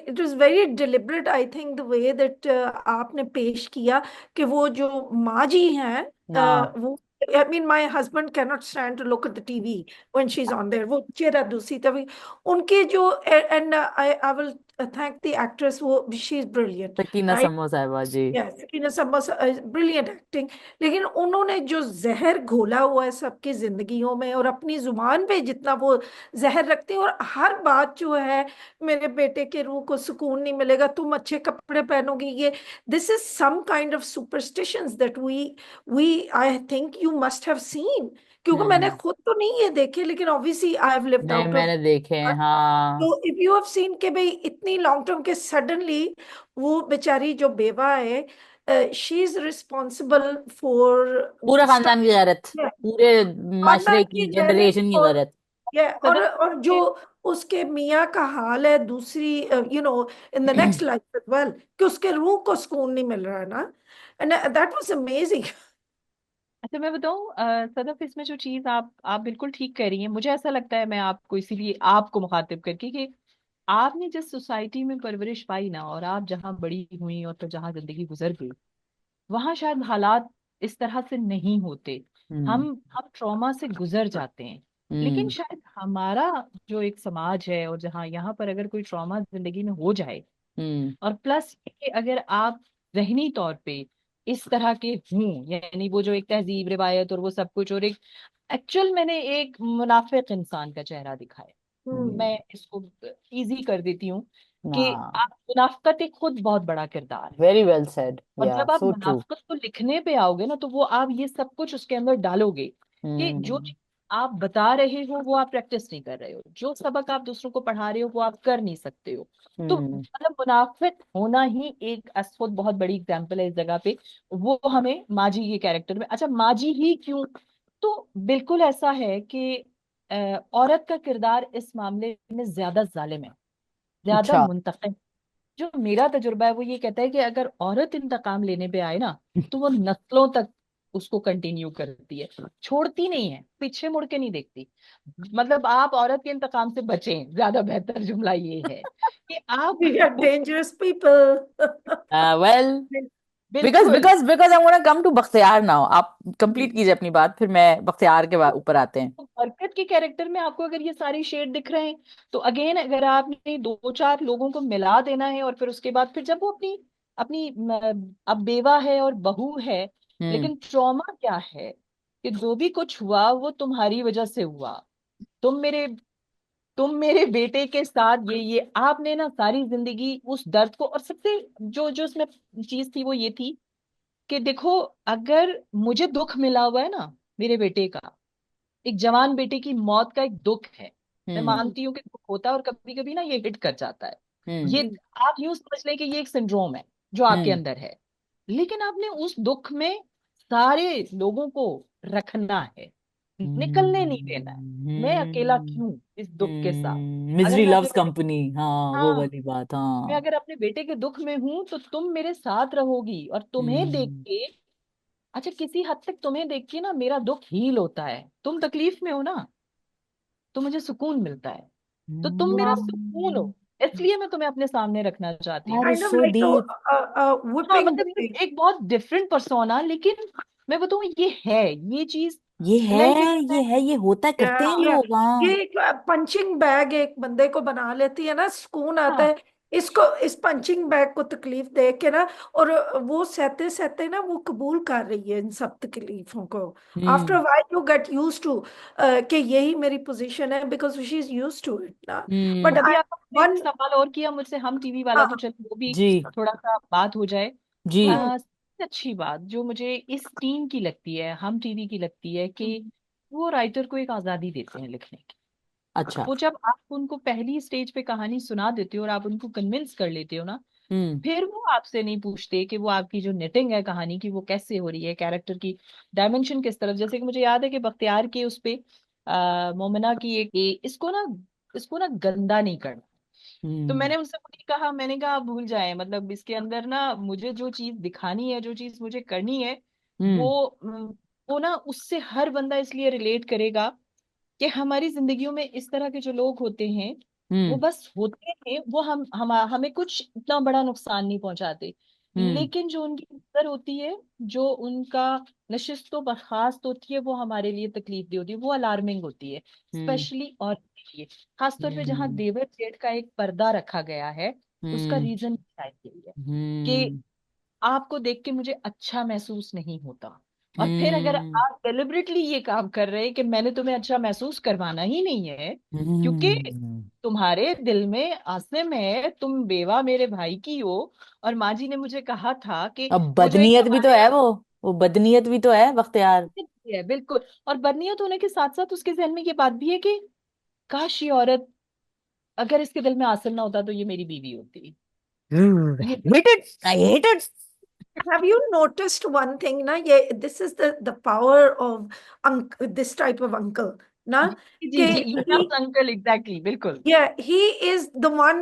it was very deliberate, I think, the way that आपने पेश किया कि वो जो माँ जी हैं, हाँ। वो, I mean, my husband cannot stand to look at the TV when she's on there. वो चेहरा दूसरी तभी उनके जो, and I will thank the actress, वो she is brilliant, Sakina right? समो साहिबा जी। Yes, सकीना समस, ब्रिलियंट एक्टिंग। लेकिन उन्होंने जो जहर घोला हुआ है सबकी जिंदगियों में, और अपनी जुबान पे जितना वो जहर रखते हैं, और हर बात जो है, मेरे बेटे के रूह को सुकून नहीं मिलेगा, तुम अच्छे कपड़े पहनोगी, ये, this is some kind of superstitions that we I think you must have seen. क्योंकि मैंने हम्म। खुद तो नहीं ये देखे, लेकिन ऑब्वियसली आई हैव लिव्ड नहीं, आउट ऑफ। मैंने देखे हैं, तो हाँ। इफ यू हैव सीन के भाई इतनी लॉन्ग टर्म के, सडनली वो बेचारी जो बेवा है, शी इज रिस्पॉन्सिबल फॉर पूरा स्टफ, खानदान की गैरत, पूरे माशरे खानदान की, की गैरत, जनरेशन की और गैरत। और जो उसके मियाँ का हाल है दूसरी, in the next life as well, कि उसके रूह को सुकून नहीं मिल रहा है ना, एंड दैट वाज अमेजिंग। अच्छा मैं बताऊं, सदफ, इसमें जो चीज आप बिल्कुल ठीक कह रही हैं। मुझे ऐसा लगता है, मैं आपको इसीलिए आपको मुखातिब करके, कि आपने जिस सोसाइटी में परवरिश पाई ना, और आप जहाँ बड़ी हुई और फिर जहाँ जिंदगी गुजर गई, वहां शायद हालात इस तरह से नहीं होते। हम्म। हम ट्रॉमा से गुजर जाते हैं। लेकिन हम्म। शायद हमारा जो एक समाज है, और जहाँ यहाँ पर अगर कोई ट्रॉमा जिंदगी में हो जाए, हम्म। और प्लस ये अगर आप जहनी तौर पे इस तरह के हों, यानी वो जो एक तहजीब रिवायत और वो सब कुछ, और एक एक्चुअल मैंने एक मुनाफिक इंसान का चेहरा दिखाया। हम्म। मैं इसको इजी कर देती हूँ कि हाँ। आप, मुनाफिकत एक खुद बहुत बड़ा किरदार है। वेरी वेल सेड, और या जब आप सो ट्रू। मुनाफिकत को लिखने पे आओगे ना, तो वो आप ये सब कुछ उसके अंदर डालोगे कि जो हम्म। चीज आप बता रहे हो वो आप प्रैक्टिस नहीं कर रहे हो, जो सबक आप दूसरों को पढ़ा रहे हो वो आप कर नहीं सकते हो। तो हम्म। मतलब मुनाफिक होना ही एक खुद बहुत बड़ी एग्जाम्पल है इस जगह पे। वो हमें माजी के कैरेक्टर में, अच्छा माजी ही क्यों, तो बिल्कुल ऐसा है कि औरत का किरदार इस मामले में ज्यादा जालिम है, ज्यादा अच्छा। मुंतकिम। जो मेरा तजुर्बा है वो ये कहता है कि अगर औरत इंतकाम लेने पे आए ना, तो वो नस्लों तक उसको कंटिन्यू करती है, छोड़ती नहीं है, पीछे मुड़ के नहीं देखती। मतलब आप औरत के इंतकाम से बचें, ज्यादा बेहतर जुमला ये है कि आप we are dangerous people. Well, because बिल्कुल। Because because I want come to Bakhtiyar now. आप कंप्लीट कीजिए अपनी बात, फिर मैं बख्तियार के ऊपर आते हैं। तो बरकत के कैरेक्टर में आपको अगर ये सारे शेड दिख रहे हैं, तो अगेन अगर आपने दो चार लोगों को मिला देना है, और फिर उसके बाद फिर जब वो अपनी अपनी अब बेवा है और बहू है, हम्म। लेकिन ट्रॉमा क्या है कि जो भी कुछ हुआ वो तुम्हारी वजह से हुआ। तुम मेरे तुम मेरे बेटे के साथ ये आपने ना सारी जिंदगी उस दर्द को, और सबसे जो जो उसमें चीज थी वो ये थी कि देखो, अगर मुझे दुख मिला हुआ है ना मेरे बेटे का, एक जवान बेटे की मौत का एक दुख है, मैं हम्म। मानती हूँ कि दुख होता है और कभी कभी ना ये हिट कर जाता है। हम्म। ये आप यूं समझ लें कि ये एक सिंड्रोम है जो आपके हम्म। अंदर है। लेकिन आपने उस दुख में सारे लोगों को रखना है, निकलने नहीं देना है। मैं अकेला क्यों इस दुख के साथ? अगर मिजरी मैं अपने लव्स बेटे, कंपनी, हाँ वो हाँ, वाली बात, मैं हाँ। अगर अपने बेटे के दुख में हूं तो तुम मेरे साथ रहोगी, और तुम्हें देख हम्म। के, अच्छा किसी हद तक तुम्हें देख के ना मेरा दुख हील होता है। तुम तकलीफ में हो ना, तो मुझे सुकून मिलता है, तो तुम मेरा सुकून हो, इसलिए मैं तुम्हें अपने सामने रखना चाहती हूँ। That is Kind of so like deep. a हाँ whipping मतलब boy. एक बहुत डिफरेंट पर्सोना, लेकिन मैं बताऊँ ये है, ये चीज ये है, लाइक एक होता ये है। है, ये होता है, करते Yeah, हैं हाँ yeah. लोग, हाँ। ये एक पंचिंग बैग एक बंदे को बना लेती है ना, सुकून आता हाँ है। इसको, इस पंचिंग बैग को तकलीफ दे के ना, और वो सहते सहते ना वो कबूल कर रही है इन सब तकलीफों को। After hmm. While you get used to कि यही मेरी पोजीशन है, because she is used to it ना। But hmm. अभी आई आपने एक वन। सवाल और किया मुझसे, हम टीवी वाला, तो हाँ। चलो वो भी जी। थोड़ा सा बात हो जाए। जी। सबसे अच्छी बात जो मुझे इस टीम की लगती है, हम टीवी की लगती है, कि वो राइटर को एक आजादी देते हैं लिखने की। अच्छा। वो जब आप उनको पहली स्टेज पे कहानी सुना देते हो और आप उनको कन्विंस कर लेते हो ना, हम्म। फिर वो आपसे नहीं पूछते कि वो आपकी जो निटिंग है कहानी की वो कैसे हो रही है, कैरेक्टर की डायमेंशन किस तरफ। जैसे कि मुझे याद है कि बख्तियार के उस पे मोमिना की एक, इसको ना गंदा नहीं करना। तो हम्म। मैंने उनसे वही कहा, मैंने कहा आप भूल जाएं, मतलब इसके अंदर ना मुझे जो चीज दिखानी है, जो चीज मुझे करनी है, हम्म। वो वो ना उससे हर बंदा इसलिए रिलेट करेगा कि हमारी जिंदगियों में इस तरह के जो लोग होते हैं, वो हम्म। बस होते हैं, वो हमें कुछ इतना बड़ा नुकसान नहीं पहुंचाते, हम्म। लेकिन जो उनकी नजर होती है, जो उनका नशिस्त व बर्खास्त होती है, वो हमारे लिए तकलीफ दी होती है, वो अलार्मिंग होती है, हम्म। स्पेशली और के लिए। खासतौर पे जहाँ हम्म। देवर जेठ का एक पर्दा रखा गया है, उसका हम्म। रीजन शायद यही है कि हम्म। आपको देख के मुझे अच्छा महसूस नहीं होता। और फिर अगर हम्म। आप डेलिबरेटली ये काम कर रहे हैं कि मैंने तुम्हें अच्छा महसूस करवाना ही नहीं है, क्योंकि हम्म। तुम्हारे दिल में आसिम है, तुम बेवा मेरे भाई की हो, और माँ जी ने मुझे कहा था कि अब वो जो एक बदनीयत भी तो हमारे है, वो बदनीयत भी तो है बख्तियार। है बिल्कुल। और बदनीयत होने के साथ साथ उसके जहन में ये बात भी है कि काश ये औरत, अगर इसके दिल में आसिम ना होता तो ये मेरी बीवी होती। ये hate it, I hate it. Have you noticed one thing? Na, this is the power of this type of uncle. Na, जी जी जी, कि यस अंकल, एग्जैक्टली, बिल्कुल। he is the one.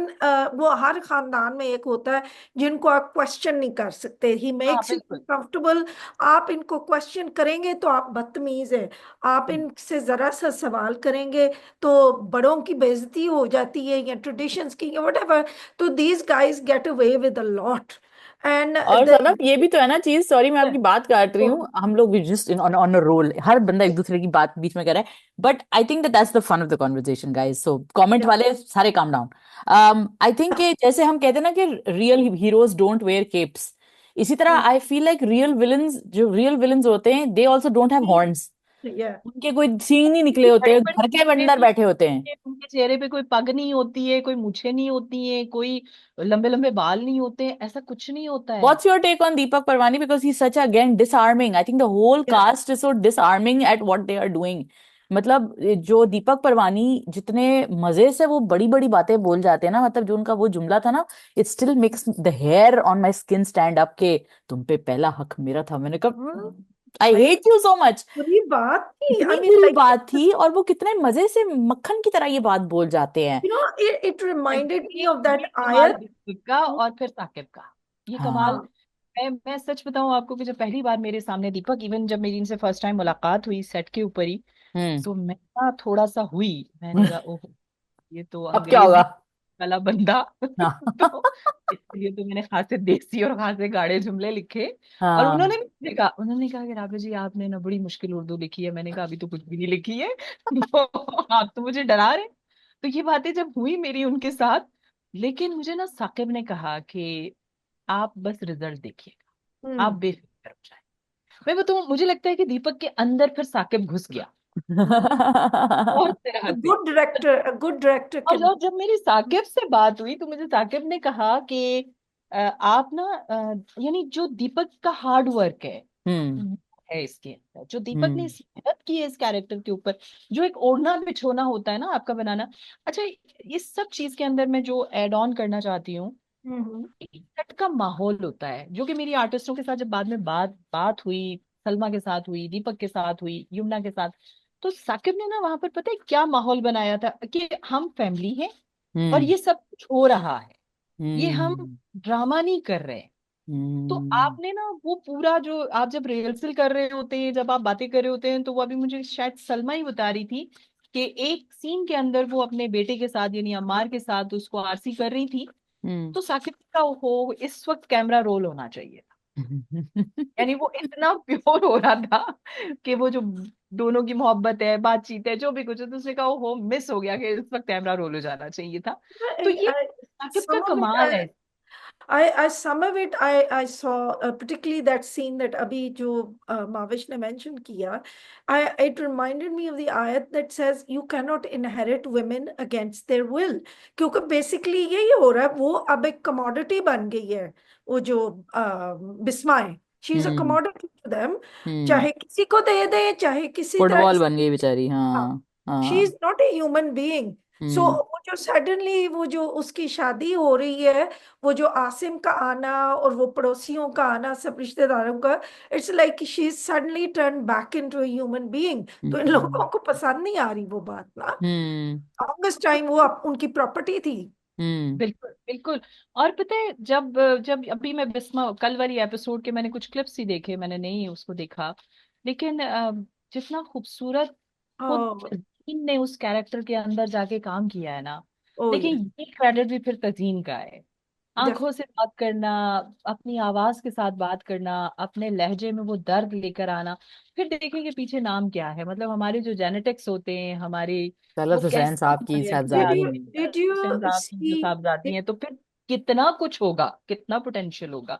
वो हर खानदान में एक होता है जिनको आप क्वेश्चन नहीं कर सकते. He हाँ makes you बिल्कुल। comfortable. आप इनको क्वेश्चन करेंगे तो आप बदतमीज है. आप इनसे जरा सा सवाल करेंगे तो बड़ों की बेइज्जती हो जाती है, या ट्रेडिशंस की, या whatever. तो these guys get away with a lot. And और the सनम ये भी तो है ना चीज, सॉरी मैं आपकी बात काट रही हूँ, हम लोग just on on a roll, हर बंदा एक दूसरे की बात बीच में कर रहा है, but I think that's the fun of the conversation guys, so comment yeah. वाले सारे काम डाउन। आई थिंक कि जैसे हम कहते हैं ना कि real heroes don't wear keeps, इसी तरह I feel like real villains, जो रियल विलन्स होते हैं, they also don't have horns. Yeah. उनके कोई सींग नहीं निकले होते, बड़े बड़े घर के चेहरे अंदर नहीं बैठे होते हैं। होते, उनके चेहरे पे कोई पग नहीं होती है, कोई मूछें नहीं होती है, कोई लंबे लंबे बाल नहीं होते, ऐसा कुछ नहीं होता है। What's your take on Deepak Parwani? Because he's such again disarming. I think the whole Yeah. cast is so disarming at what they are doing. मतलब जो दीपक परवानी जितने मजे से वो बड़ी बड़ी बातें बोल जाते हैं ना, मतलब जो उनका वो जुमला था ना, it still makes the hair on my skin stand up के तुम पे पहला हक मेरा था। मैंने कहा आई भाई हेट यू सो मच। बुरी बात थी. इतनी I mean, बुरी like, बात थी और वो कितने मजे से मक्खन की तरह ये बात बोल जाते हैं। it reminded me of ये that कमाल ayat. दीपिका का और फिर साकिब का, ये कमाल। हाँ. मैं सच बताऊं आपको कि जब पहली बार मेरे सामने दीपक, इवन जब मेरी इनसे फर्स्ट टाइम मुलाकात हुई सेट के ऊपर ही, हम्म। तो मैं ना थोड़ा सा हुई, मैंने कहा ओह, ये तो अब क्या होगा। अंग्रेजी वाला बंदा। हाँ। तो इसलिए तो मैंने खासे देसी और खासे गाढ़े जुमले लिखे। और हाँ। उन्होंने कहा कि राघव जी आपने ना बड़ी मुश्किल उर्दू लिखी है। मैंने कहा अभी तो कुछ भी नहीं लिखी है। तो आप तो मुझे डरा रहे हैं। तो ये बातें जब हुई मेरी उनके साथ, लेकिन मुझे ना साकिब ने कहा कि आप बस रिजल्ट देखिएगा, आप हम्म. बेफिक्र हो जाए। मैं बताऊं, मुझे लगता है कि दीपक के अंदर फिर साकिब घुस गया और तरह से। A good director और can. जब मेरी साकिब से बात हुई तो मुझे साकिब ने कहा कि आप ना यानी जो दीपक का हार्ड वर्क हम्म। है इसके अंदर, जो दीपक ने हम्म। इस मेहनत की है इस कैरेक्टर के ऊपर, जो एक ओढ़ना बिछोना होता है ना आपका बनाना। अच्छा, इस सब चीज के अंदर मैं जो एड ऑन करना चाहती हूँ, हम्म. एक सेट का माहौल होता है, जो कि मेरी आर्टिस्टों के साथ जब बाद में बात बात हुई, सलमा के साथ हुई, दीपक के साथ हुई, यमुना के साथ, तो साकिब ने ना वहां पर पता है क्या माहौल बनाया था कि हम फैमिली हैं और हम्म। ये सब कुछ हो रहा है, ये हम हम्म। ड्रामा नहीं कर रहे हैं। तो हम्म। आपने ना वो पूरा जो आप जब रिहर्सल कर रहे होते हैं, जब आप बातें कर रहे होते हैं, तो वो अभी मुझे शायद सलमा ही बता रही थी कि एक सीन के अंदर वो अपने बेटे के साथ यानी अम्मार के साथ उसको आरसी कर रही थी, हम्म। तो साकिब का हो इस वक्त कैमरा रोल होना चाहिए, यानी वो इतना प्योर हो रहा था कि वो जो दोनों की मोहब्बत है, बातचीत है, जो भी कुछ है, दूसरे का वो मिस हो गया कि इस वक्त कैमरा रोल हो जाना चाहिए था। तो I, ये I, साकिब का some of it कमाल है। some of it I saw, particularly that scene that abhi jo Mavish ne mentioned kiya. It reminded me of the ayat that says you cannot inherit women against their will. क्योंकि basically यही हो रहा है, वो अब एक commodity बन गई है, वो जो बिस्मा है, she is a hmm. commodity to them. हम्म। चाहे किसी को दे दे, चाहे किसी तरह फुटबॉल इस, बन गई बेचारी, हाँ, हाँ। शी हाँ। Is not a human being. So hmm. वो जो सडनली वो जो उसकी शादी हो रही है, वो जो आसिम का आना और वो पड़ोसियों का आना, सब रिश्तेदारों का, it's like she is suddenly turn back into A human being. तो इन हम्म। लोगों को पसंद नहीं आ रही वो बात ना। हम्म। लॉन्गेस्ट टाइम वो उनकी प्रॉपर्टी थी। हम्म। बिल्कुल बिल्कुल। और पता है, जब जब अभी मैं बिस्मा कल वाली एपिसोड के मैंने कुछ क्लिप्स ही देखे, मैंने नहीं उसको देखा, लेकिन जितना खूबसूरत खुद ओह, तजीन ने उस कैरेक्टर के अंदर जाके काम किया है ना, ओह यस, लेकिन ये क्रेडिट भी फिर तजीन का है। आंखों से बात करना, अपनी आवाज के साथ बात करना, अपने लहजे में वो दर्द लेकर आना, फिर देखेंगे पीछे नाम क्या है, मतलब हमारे जो जेनेटिक्स होते हैं हमारे, तलत वो हुसैन कैसे साहब की हमारे डिड साहबजादी यू अखलाक, ने। डिड हुसैन यू साहब की जो सी साहबजादी हैं, तो फिर कितना कुछ होगा, कितना पोटेंशियल होगा।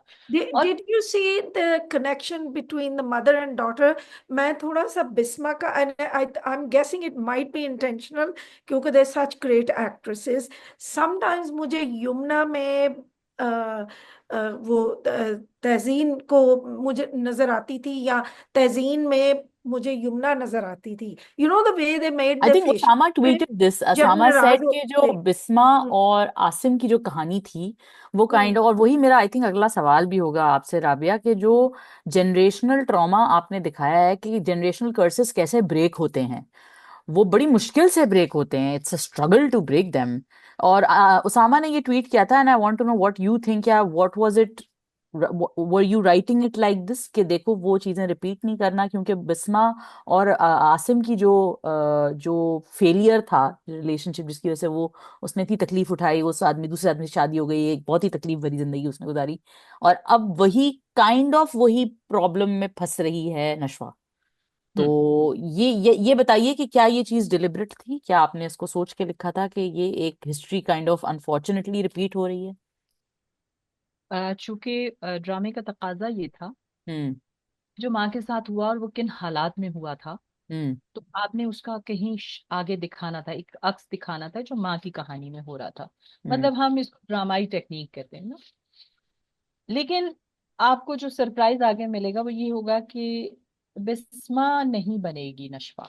और Did you see the connection between the mother and daughter? मैं थोड़ा सा बिस्मा का, and I'm guessing it might be intentional क्योंकि they're such great actresses. Sometimes मुझे यमुना में वो तहजीन को मुझे नजर आती थी, या तहजीन में मुझे यमुना नजर आती थी. You know the way they made I their think face Usama tweeted this, जब उसामा नाराज सेड के होते जो थे. बिस्मा हम्म, और आसिम की जो कहानी थी वो हम्म, काइंड और वही मेरा आई थिंक अगला सवाल भी होगा आपसे राबिया, कि जो जनरेशनल ट्रॉमा आपने दिखाया है कि जनरेशनल कर्सेस कैसे ब्रेक होते हैं, वो बड़ी मुश्किल से ब्रेक होते हैं, it's a struggle to break them. और उसामा ने ये ट्वीट किया था, and I want to know what you think, या what was it, were you writing it like this कि देखो वो चीजें रिपीट नहीं करना, क्योंकि बिस्मा और आसिम की जो फेलियर था रिलेशनशिप, जिसकी वजह से वो उसने इतनी तकलीफ उठाई, उस आदमी दूसरे आदमी से शादी हो गई, एक बहुत ही तकलीफ भरी जिंदगी उसने गुजारी, और अब वही काइंड ऑफ वही प्रॉब्लम में फंस रही है नशवा। हम्म तो ये बताइए कि क्या ये चीज डिलिबरेट थी, क्या आपने इसको सोच के लिखा था कि ये एक history kind of unfortunately repeat हो रही है? चूंकि ड्रामे का तकाजा ये था, हम्म। जो माँ के साथ हुआ और वो किन हालात में हुआ था, हम्म। तो आपने उसका कहीं आगे दिखाना था, एक अक्स दिखाना था जो माँ की कहानी में हो रहा था। हम्म। मतलब हम इसको ड्रामाई टेक्निक कहते हैं ना। लेकिन आपको जो सरप्राइज आगे मिलेगा वो ये होगा कि बिस्मा नहीं बनेगी नशवा।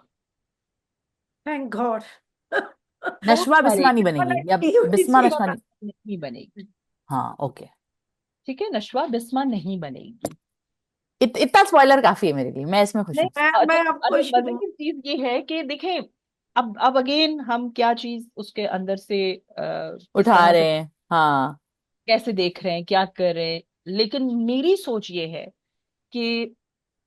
thank God. बहुत नशवा सारे, बिस्मा नहीं बनेगी, या नहीं होनी बिस्मा चाहिए नशवा था. नहीं? नहीं बनेगी। हाँ, ओके। ठीक है, नशवा बिस्मा नहीं बनेगी। इतना स्पॉइलर काफी है मेरे लिए, मैं इसमें खुश नहीं, हूँ। मैं अच्छा, आपको अच्छा, मजे शुरू. की चीज ये है कि देखें, अब अगेन हम क्या चीज उसके अंदर से किस उठा तरह से रहे हैं, हाँ। कैसे देख रहे हैं, क्या कर रहे हैं। लेकिन मेरी सोच ये है कि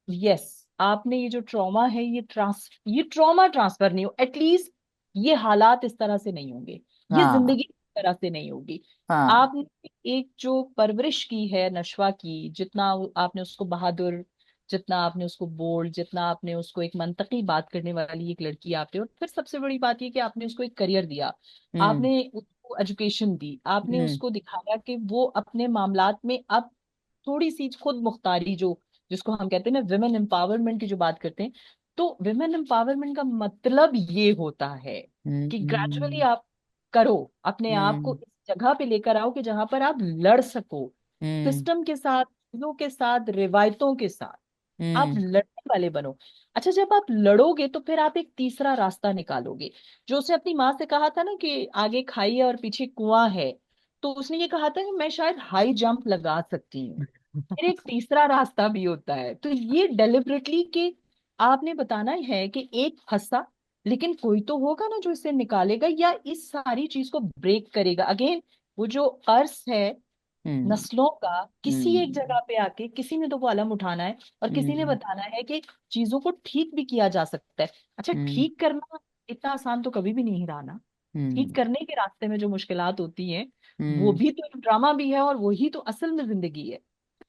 यस, आपने ये जो ट्रॉमा है, ये ट्रॉमा ट्रांसफर नहीं हो, एटलीस्ट ये हालात इस तरह से नहीं होंगे, ये हाँ। जिंदगी इस तरह से नहीं होगी। हाँ। आपने एक जो परवरिश की है नशवा की, जितना आपने उसको बहादुर, जितना आपने उसको बोल्ड, जितना आपने उसको एक मंतकी बात करने वाली एक लड़की आपने, और फिर सबसे बड़ी बात ये कि आपने उसको एक करियर दिया, हम्म। आपने उसको एजुकेशन दी, आपने हम्म। उसको दिखाया कि वो अपने मामलात में अब थोड़ी सी खुद मुख्तारी, जो जिसको हम कहते हैं ना विमेन एम्पावरमेंट की जो बात करते हैं, तो विमेन एम्पावरमेंट का मतलब ये होता है कि ग्रेजुअली हम्म। आप करो, अपने आप को हम्म। इस जगह पे लेकर आओ कि जहां पर आप लड़ सको, हम्म। सिस्टम के साथ, चीजों के साथ, रिवायतों के साथ आप हम्म। लड़ने वाले बनो। अच्छा, जब आप लड़ोगे तो फिर आप एक तीसरा रास्ता निकालोगे। जो उसने अपनी माँ से कहा था ना कि आगे खाई है और पीछे कुआं है, तो उसने ये कहा था कि मैं शायद हाई जंप लगा सकती हूँ। फिर एक तीसरा रास्ता भी होता है। तो ये डेलिबरेटली कि आपने बताना है कि एक फंसा, लेकिन कोई तो होगा ना जो इसे निकालेगा या इस सारी चीज को ब्रेक करेगा। अगेन, वो जो अर्स है हम्म। नस्लों का, किसी एक हम्म। जगह पे आके किसी ने तो वो अलम उठाना है, और किसी ने हम्म। बताना है कि चीजों को ठीक भी किया जा सकता है। अच्छा, हम्म। ठीक करना इतना आसान तो कभी भी नहीं रहा ना। ठीक हम्म। करने के रास्ते में जो मुश्किलात होती हैं, वो हम्म। भी तो एक ड्रामा भी है, और वही तो असल में जिंदगी है।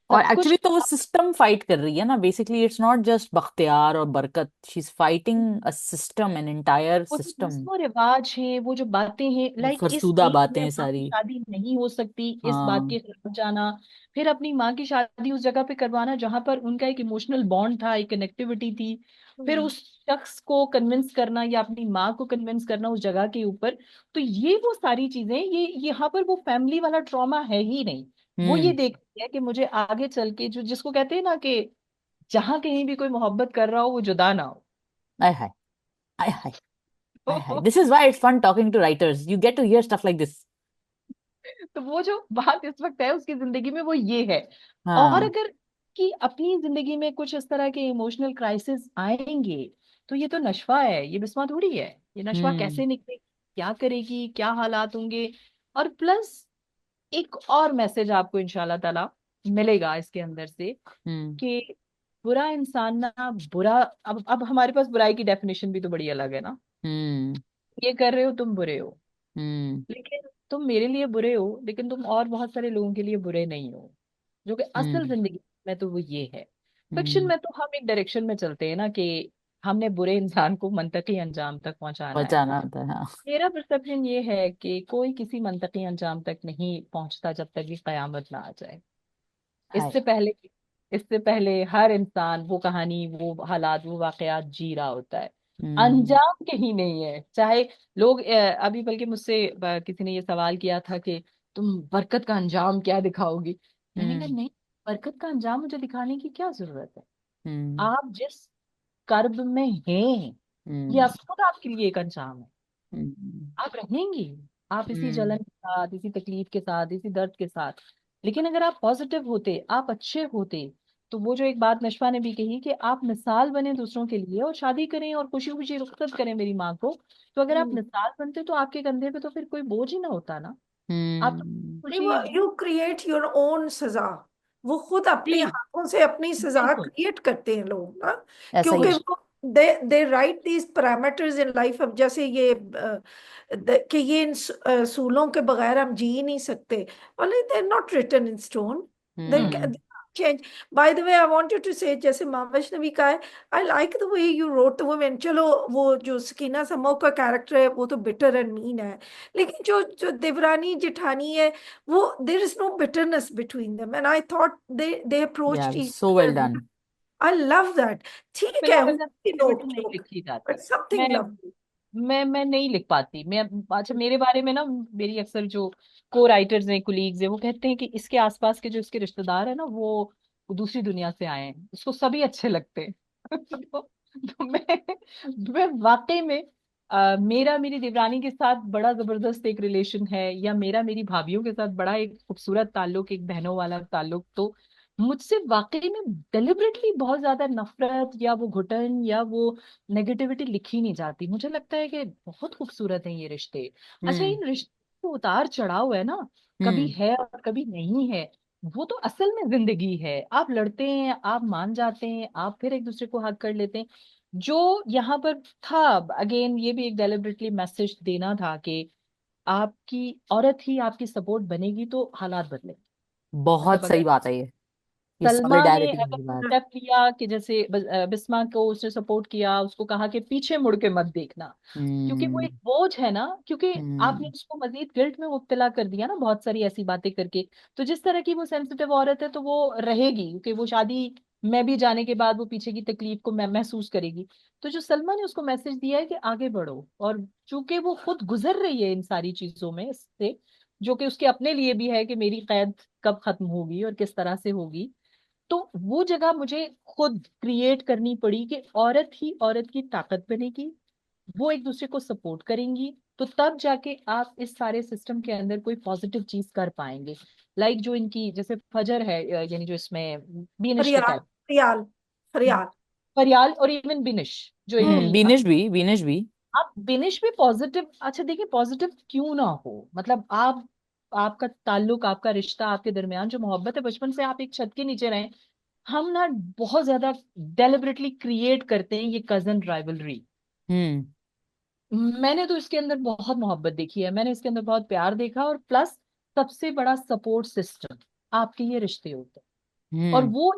और सब कुछ। एक्चुअली तो वो सिस्टम फाइट कर रही है ना, basically it's not just Bakhtiyar और बरकत, she is fighting a system, an entire वो जो सिस्टम। रस्म और रिवाज हैं, वो जो बातें हैं, वो लाइक इस फरसूदा एज में बातें माँ की सारी। शादी नहीं हो सकती, इस बात हाँ। के खिलाफ जाना, फिर अपनी माँ की शादी उस जगह पे करवाना जहां पर उनका एक इमोशनल बॉन्ड था, एक कनेक्टिविटी थी, फिर हम्म, उस शख्स को कन्विंस करना या अपनी माँ को कन्विंस करना उस जगह के ऊपर। तो ये वो सारी चीजें, ये यहाँ पर वो फैमिली वाला ट्रॉमा है ही नहीं। वो ये हम्म। देखती है कि मुझे आगे चल के, जो जिसको कहते हैं ना कि जहां कहीं भी कोई मोहब्बत कर रहा हो वो जुदा ना आय हाय, आय हाय, आय हाय, हो। This is why it's fun talking to writers, you get to hear stuff like this. तो वो जो बात इस वक्त है उसकी जिंदगी में वो ये है। और हाँ। अगर कि अपनी जिंदगी में कुछ इस तरह के इमोशनल क्राइसिस आएंगे, तो ये तो नशवा है, ये बिस्मा थोड़ी है। ये नशवा हम्म। कैसे निकलेगी, क्या करेगी, क्या हालात होंगे। और प्लस एक और मैसेज आपको इंशाल्लाह ताला मिलेगा इसके अंदर से, हम्म। कि बुरा इंसान ना बुरा, अब हमारे पास बुराई की डेफिनेशन भी तो बड़ी अलग है ना। हम्म। ये कर रहे हो तुम बुरे हो, हम्म। लेकिन तुम मेरे लिए बुरे हो, लेकिन तुम और बहुत सारे लोगों के लिए बुरे नहीं हो, जो कि असल हम्म। जिंदगी में तो वो ये है। फिक्शन हम्म। में तो हम एक डायरेक्शन में चलते हैं ना, कि हमने बुरे इंसान को मंतकी अंजाम तक पहुंचाना है। बचाना होता है, हाँ। मेरा परसेप्शन ये है कि कोई किसी मंतकी अंजाम तक नहीं पहुंचता जब तक कि कयामत ना आ जाए। हाय। इससे पहले, इससे पहले हर इंसान वो कहानी, वो हालात, वो वाकयात जी रहा होता है। हम्म। अंजाम कहीं नहीं है। चाहे लोग अभी बल्कि मुझसे किसी ने ये सवाल किया था कि तुम बरकत का अंजाम क्या दिखाओगी। मैंने कहा हम्म। नहीं, बरकत का अंजाम मुझे दिखाने की क्या जरूरत है। हम्म। आप जिस कर्ब में हैं, हम्म। यह खुद आपके लिए एक अंजाम है। हम्म। आप रहेंगी, आप इसी जलन हम्म। के साथ, इसी तकलीफ के साथ, इसी दर्द के साथ। लेकिन अगर आप पॉजिटिव होते, आप अच्छे होते, तो वो जो एक बात नशवा ने भी कही कि आप मिसाल बने दूसरों के लिए और शादी करें और खुशी खुशी रुखसत करें मेरी माँ को। तो अगर आप हम्म। मिसाल बनते तो आपके कंधे पे तो फिर कोई बोझ ही ना होता ना। आप तो नहीं, वो खुशी। यू क्रिएट योर ओन सजा। वो खुद अपने जी हाथों से अपनी सजा बिल्कुल। क्रिएट करते हैं लोग ना। ऐसा ही क्योंकि है। कुछ। वो they they write these parameters in life. अब जैसे ये कि ये इन सूलों के बगैर हम जी ही नहीं सकते। well they're not written in stone, they hmm. change. By the way, I wanted to say, जैसे मावश ने भी कहा है, I like the way you wrote the women. चलो, वो जो सकीना समो का कैरेक्टर है वो तो बिटर एंड मीन है, लेकिन जो जो देवरानी जेठानी है, वो there is no bitterness between them, and I thought they या approached each so well other. Done. I love that. ठीक है, फिलहाल उनकी नोक नेगेटिविटी नहीं झोंक, लिखी जाती। but मैं something lovely. मैं नहीं लिख पाती मैं। अच्छा, मेरे बारे में ना, मेरी अक्सर जो को राइटर्स हैं, कुलीग्स हैं, वो कहते हैं कि इसके आसपास के जो इसके रिश्तेदार हैं ना, वो दूसरी दुनिया से आए हैं, उसको सभी अच्छे लगते हैं। तो मैं वाकई में मेरा मेरी देवरानी के साथ बड़ा जबरदस्त एक रिलेशन है, या मेरा मेरी भाभीियों के साथ बड़ा एक खूबसूरत ताल्लुक, एक बहनों वाला ताल्लुक। तो मुझसे वाकई में डेलिबरेटली बहुत ज्यादा नफरत या वो घुटन या वो नेगेटिविटी लिखी नहीं जाती। मुझे लगता है कि बहुत खूबसूरत है ये रिश्ते। अच्छा, हम्म। इन रिश्तों में उतार चढ़ाव है ना, कभी हम्म। है और कभी नहीं है। वो तो असल में जिंदगी है। आप लड़ते हैं, आप मान जाते हैं, आप फिर एक दूसरे को हक कर लेते हैं। जो यहाँ पर था, अगेन ये भी एक डेलिबरेटली मैसेज देना था कि आपकी औरत ही आपकी सपोर्ट बनेगी तो हालात बदलेंगे। बहुत मतलब सही अगर बात है ये सलमा ने सॉलिडारिटी अगर की बात। स्टेप लिया कि जैसे बिस्मा को उसने सपोर्ट किया, उसको कहा कि पीछे मुड़ के मत देखना, क्योंकि वो हम्म। एक बोझ है ना, क्योंकि आपने हम्म। उसको मजीद गिल्ट में मुब्तला कर दिया ना बहुत सारी ऐसी बातें करके। तो जिस तरह की वो सेंसिटिव औरत है तो वो रहेगी, क्योंकि वो शादी में भी जाने के बाद वो पीछे की तकलीफ को महसूस करेगी। तो जो सलमा ने उसको मैसेज दिया है कि आगे बढ़ो, और चूंकि वो खुद गुजर रही है इन सारी चीजों में इससे, जो कि उसके अपने लिए भी है कि मेरी कैद कब खत्म होगी और किस तरह से होगी। तो वो जगह मुझे खुद क्रिएट करनी पड़ी कि औरत ही औरत की ताकत बनेगी, वो एक दूसरे को सपोर्ट करेंगी, तो तब जाके आप इस सारे सिस्टम के अंदर कोई पॉजिटिव चीज कर पाएंगे। लाइक जो इनकी जैसे फजर है, यानी जो इसमें बीनिश का फरियाल, कैरेक्टर, फरियाल, फरियाल। फरियाल और इवन बिनिश जो हम्म। इनकी, बीनिश भी, बीनिश भी। आप बिनिश भी पॉजिटिव। अच्छा देखिए, पॉजिटिव क्यों ना हो, मतलब आप, आपका ताल्लुक, आपका रिश्ता, आपके दरमियान जो मोहब्बत है, बचपन से आप एक छत के नीचे रहे। हम ना बहुत ज्यादा डेलिबरेटली क्रिएट करते हैं ये कजन राइवलरी। हम्म। मैंने तो इसके अंदर बहुत मोहब्बत देखी है, मैंने इसके अंदर बहुत प्यार देखा, और प्लस सबसे बड़ा सपोर्ट सिस्टम आपके ये रिश्ते होते हैं। और हम्म। वो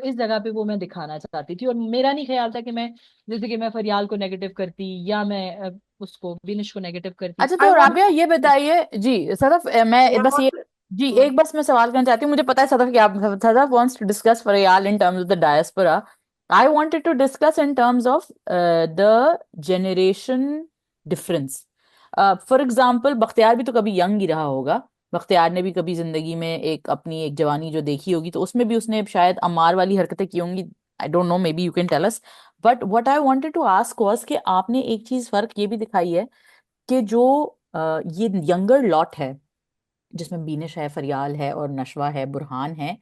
इस जगह पे वो मैं दिखाना चाहती थी। और मेरा नहीं ख्याल था कि मैं, जैसे कि मैं फरियाल को नेगेटिव करती या मैं उसको बिनिश को नेगेटिव करती। अच्छा, आई तो वांट राबिया ये बताइए जी, सदफ मैं बस ये, जी एक बस मैं सवाल करना चाहती हूँ। मुझे पता है सदफ कि आप, Sadaf wants to discuss Fariyal in terms of the diaspora. I wanted to discuss in terms of the generation difference. For example Bakhtiyar भी तो कभी यंग ही रहा होगा। बख्तियार ने भी कभी जिंदगी में एक अपनी एक जवानी जो देखी होगी, तो उसमें भी उसने शायद अमार वाली हरकतें की होंगी। I don't know, maybe you can tell us. But what I wanted to ask was कि आपने एक चीज फर्क ये भी दिखाई है कि जो ये यंगर लॉट है, जिसमें बीनिश है, फरियाल है और नशवा है, बुरहान है,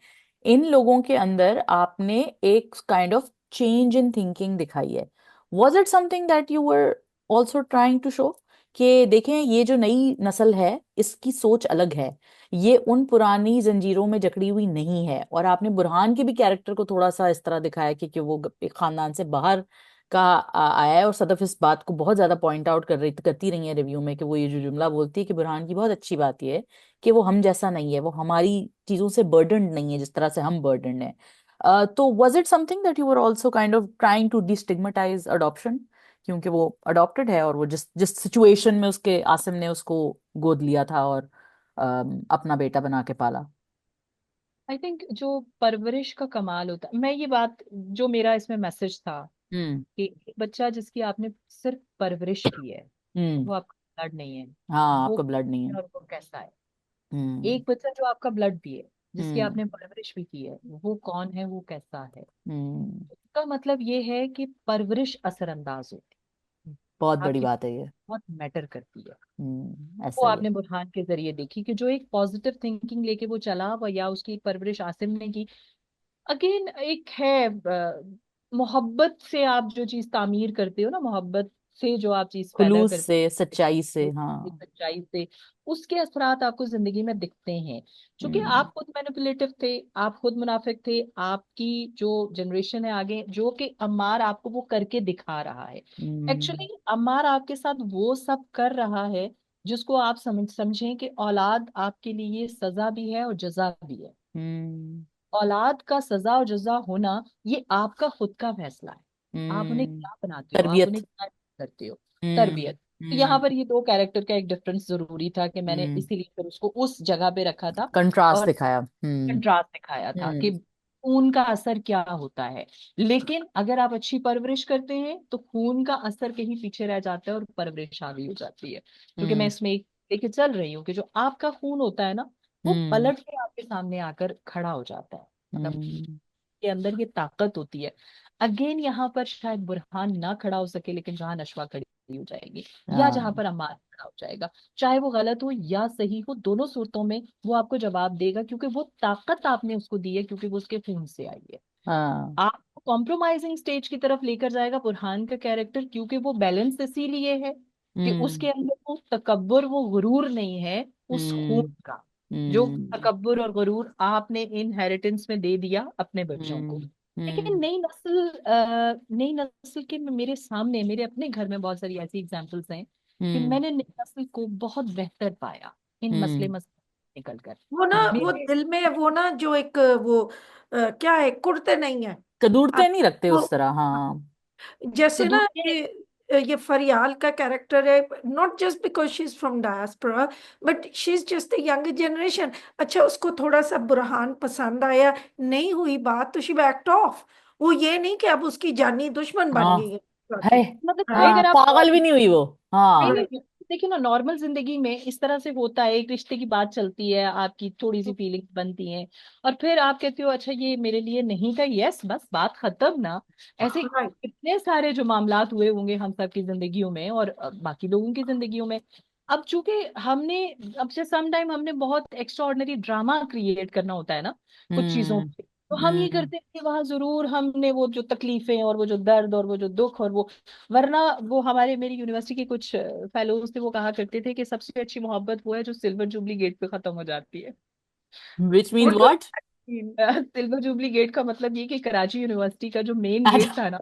इन लोगों के अंदर आपने एक kind of change in thinking दिखाई है। Was it something that you were also trying to show कि देखें ये जो नई नस्ल है इसकी सोच अलग है, ये उन पुरानी जंजीरों में जकड़ी हुई नहीं है। और आपने बुरहान के भी कैरेक्टर को थोड़ा सा इस तरह दिखाया कि वो एक खानदान से बाहर का आया है। और सदफ इस बात को बहुत ज्यादा पॉइंट आउट करती रही है रिव्यू में कि वो ये जो जुमला बोलती है कि बुरहान की बहुत अच्छी बात ये है कि वो हम जैसा नहीं है, वो हमारी चीजों से बर्डन्ड नहीं है जिस तरह से हम बर्डन्ड हैं। तो was it something that you were also kind of trying to destigmatize adoption, क्योंकि वो अडॉप्टेड है और वो जिस जिस सिचुएशन में उसके आसिम ने उसको गोद लिया था और अपना बेटा बना के पाला। आई थिंक जो परवरिश का कमाल होता है, मैं ये बात, जो मेरा इसमें मैसेज था हम्म। कि एक बच्चा जिसकी आपने सिर्फ परवरिश की है, हम्म। वो आपका ब्लड नहीं है, हाँ, वो आपका ब्लड नहीं है। और वो कैसा है। हम्म। एक बच्चा जो आपका ब्लड पिए, जिसकी हम्म। आपने परवरिश भी की है, वो कौन है, वो कैसा है। हम्म। इसका मतलब ये है कि परवरिश असरअंदाज होती बहुत है, बड़ी आपकी बात है ये। बहुत मैटर करती है। वो ऐसा ही है। आपने बुरहान के जरिए देखी कि जो एक पॉजिटिव थिंकिंग लेके वो चला, या उसकी एक परवरिश आसिम ने की। अगेन एक है मोहब्बत से आप जो चीज तामीर करते हो ना, मोहब्बत से जो आप चीज पैदा खुलूस करते से, सच्चाई से, हो, हाँ। सच्चाई से, उसके असरात आपको जिंदगी में दिखते हैं। क्योंकि हम्म। आप खुद मैनिपुलेटिव थे, आप खुद मुनाफिक थे, आपकी जो जनरेशन है आगे, जो कि अम्मार आपको वो करके दिखा रहा है। हम्म। एक्चुअली अम्मार आपके साथ वो सब कर रहा है जिसको आप समझें कि औलाद आपके लिए सजा भी है और जजा भी है। हम्म। औलाद का सजा और जजा होना, ये आपका खुद का फैसला है। आप उन्हें हम्म। क्या बनाते हो, आप तरबियत। उन्हें क्या करते हो। हम्म। तरबियत। तो यहाँ हम्म। पर ये दो कैरेक्टर का एक डिफरेंस जरूरी था कि मैंने हम्म। इसीलिए फिर उसको उस जगह पे रखा था। कंट्रास्ट और दिखाया। हम्म। कंट्रास्ट दिखाया था कि हम्म। खून का असर क्या होता है। लेकिन अगर आप अच्छी परवरिश करते हैं तो खून का असर कहीं पीछे रह जाता है और परवरिश आगे हो जाती है। क्योंकि मैं हम्म। इसमें एक लेके चल रही हूँ कि जो आपका खून होता है ना, वो हम्म। पलट के आपके सामने आकर खड़ा हो जाता है। मतलब हम्म। के अंदर ये ताकत होती है। अगेन यहाँ पर शायद बुरहान ना खड़ा हो सके, लेकिन जहां नशवा खड़ी हो जाएगी, या जहां हाँ। पर अम्मार खड़ा हो जाएगा, चाहे वो गलत हो या सही हो, दोनों सूरतों में वो आपको जवाब देगा, क्योंकि वो ताकत आपने उसको दी है, क्योंकि वो उसके खून से आई है। हाँ। आपको कॉम्प्रोमाइजिंग स्टेज की तरफ लेकर जाएगा बुरहान का कैरेक्टर, क्योंकि वो बैलेंस इसीलिए है कि हम्म। उसके अंदर वो तकब्बुर, वो गुरूर नहीं है उस खून हम्म। का, जो हम्म। तकब्बुर और गुरूर आपने इनहेरिटेंस में दे दिया अपने बच्चों को। हम्म। लेकिन हम्म। नई नस्ल के मेरे सामने, मेरे अपने घर में बहुत सारी ऐसी एग्जांपल्स हैं कि हम्म। मैंने नई नस्ल को बहुत बेहतर पाया इन मसले हम्म। मसले निकल कर। वो ना, वो मेरे दिल में वो ना, जो एक वो क्या है, कुर्ते नहीं है कदूरते नहीं रखते आपको। उस तरह, हाँ। जैसे तो ना, दूसरे, ये फरियाल का कैरेक्टर है, not just because she is from diaspora, but she is just the young generation. अच्छा, उसको थोड़ा सा बुरहान पसंद आया, नहीं हुई बात तो शी बैक्ड ऑफ। वो ये नहीं कि अब उसकी जानी दुश्मन बन हाँ। गई है है। बाकी। मतलब हाँ, अगर आप पागल भी नहीं हुई वो। नहीं हाँ। नहीं, देखिए ना, नॉर्मल जिंदगी में इस तरह से होता है, एक रिश्ते की बात चलती है, आपकी थोड़ी सी फीलिंग्स बनती हैं, और फिर आप कहते हो अच्छा ये मेरे लिए नहीं था, यस, बस बात खत्म ना। ऐसे राइट। कितने सारे जो मामलात हुए होंगे हम सब की जिंदगियों में और बाकी लोगों की जिंदगियों में। अब चूंकि हमने, अब से सम टाइम हमने बहुत एक्स्ट्राऑर्डिनरी ड्रामा क्रिएट करना होता है ना कुछ चीजों हम्म। पे, तो हम ये हम्म। करते हैं कि वहां जरूर हमने वो जो तकलीफें और वो जो दर्द और वो जो दुख और वो, वरना वो हमारे, मेरी यूनिवर्सिटी के कुछ फेलोज थे, वो कहा करते थे कि सबसे अच्छी मोहब्बत वो है जो सिल्वर जुबली गेट पे खत्म हो जाती है। Which means what do what? Silver jubilee gate का मतलब ये कि कराची यूनिवर्सिटी का जो मेन गेट था ना,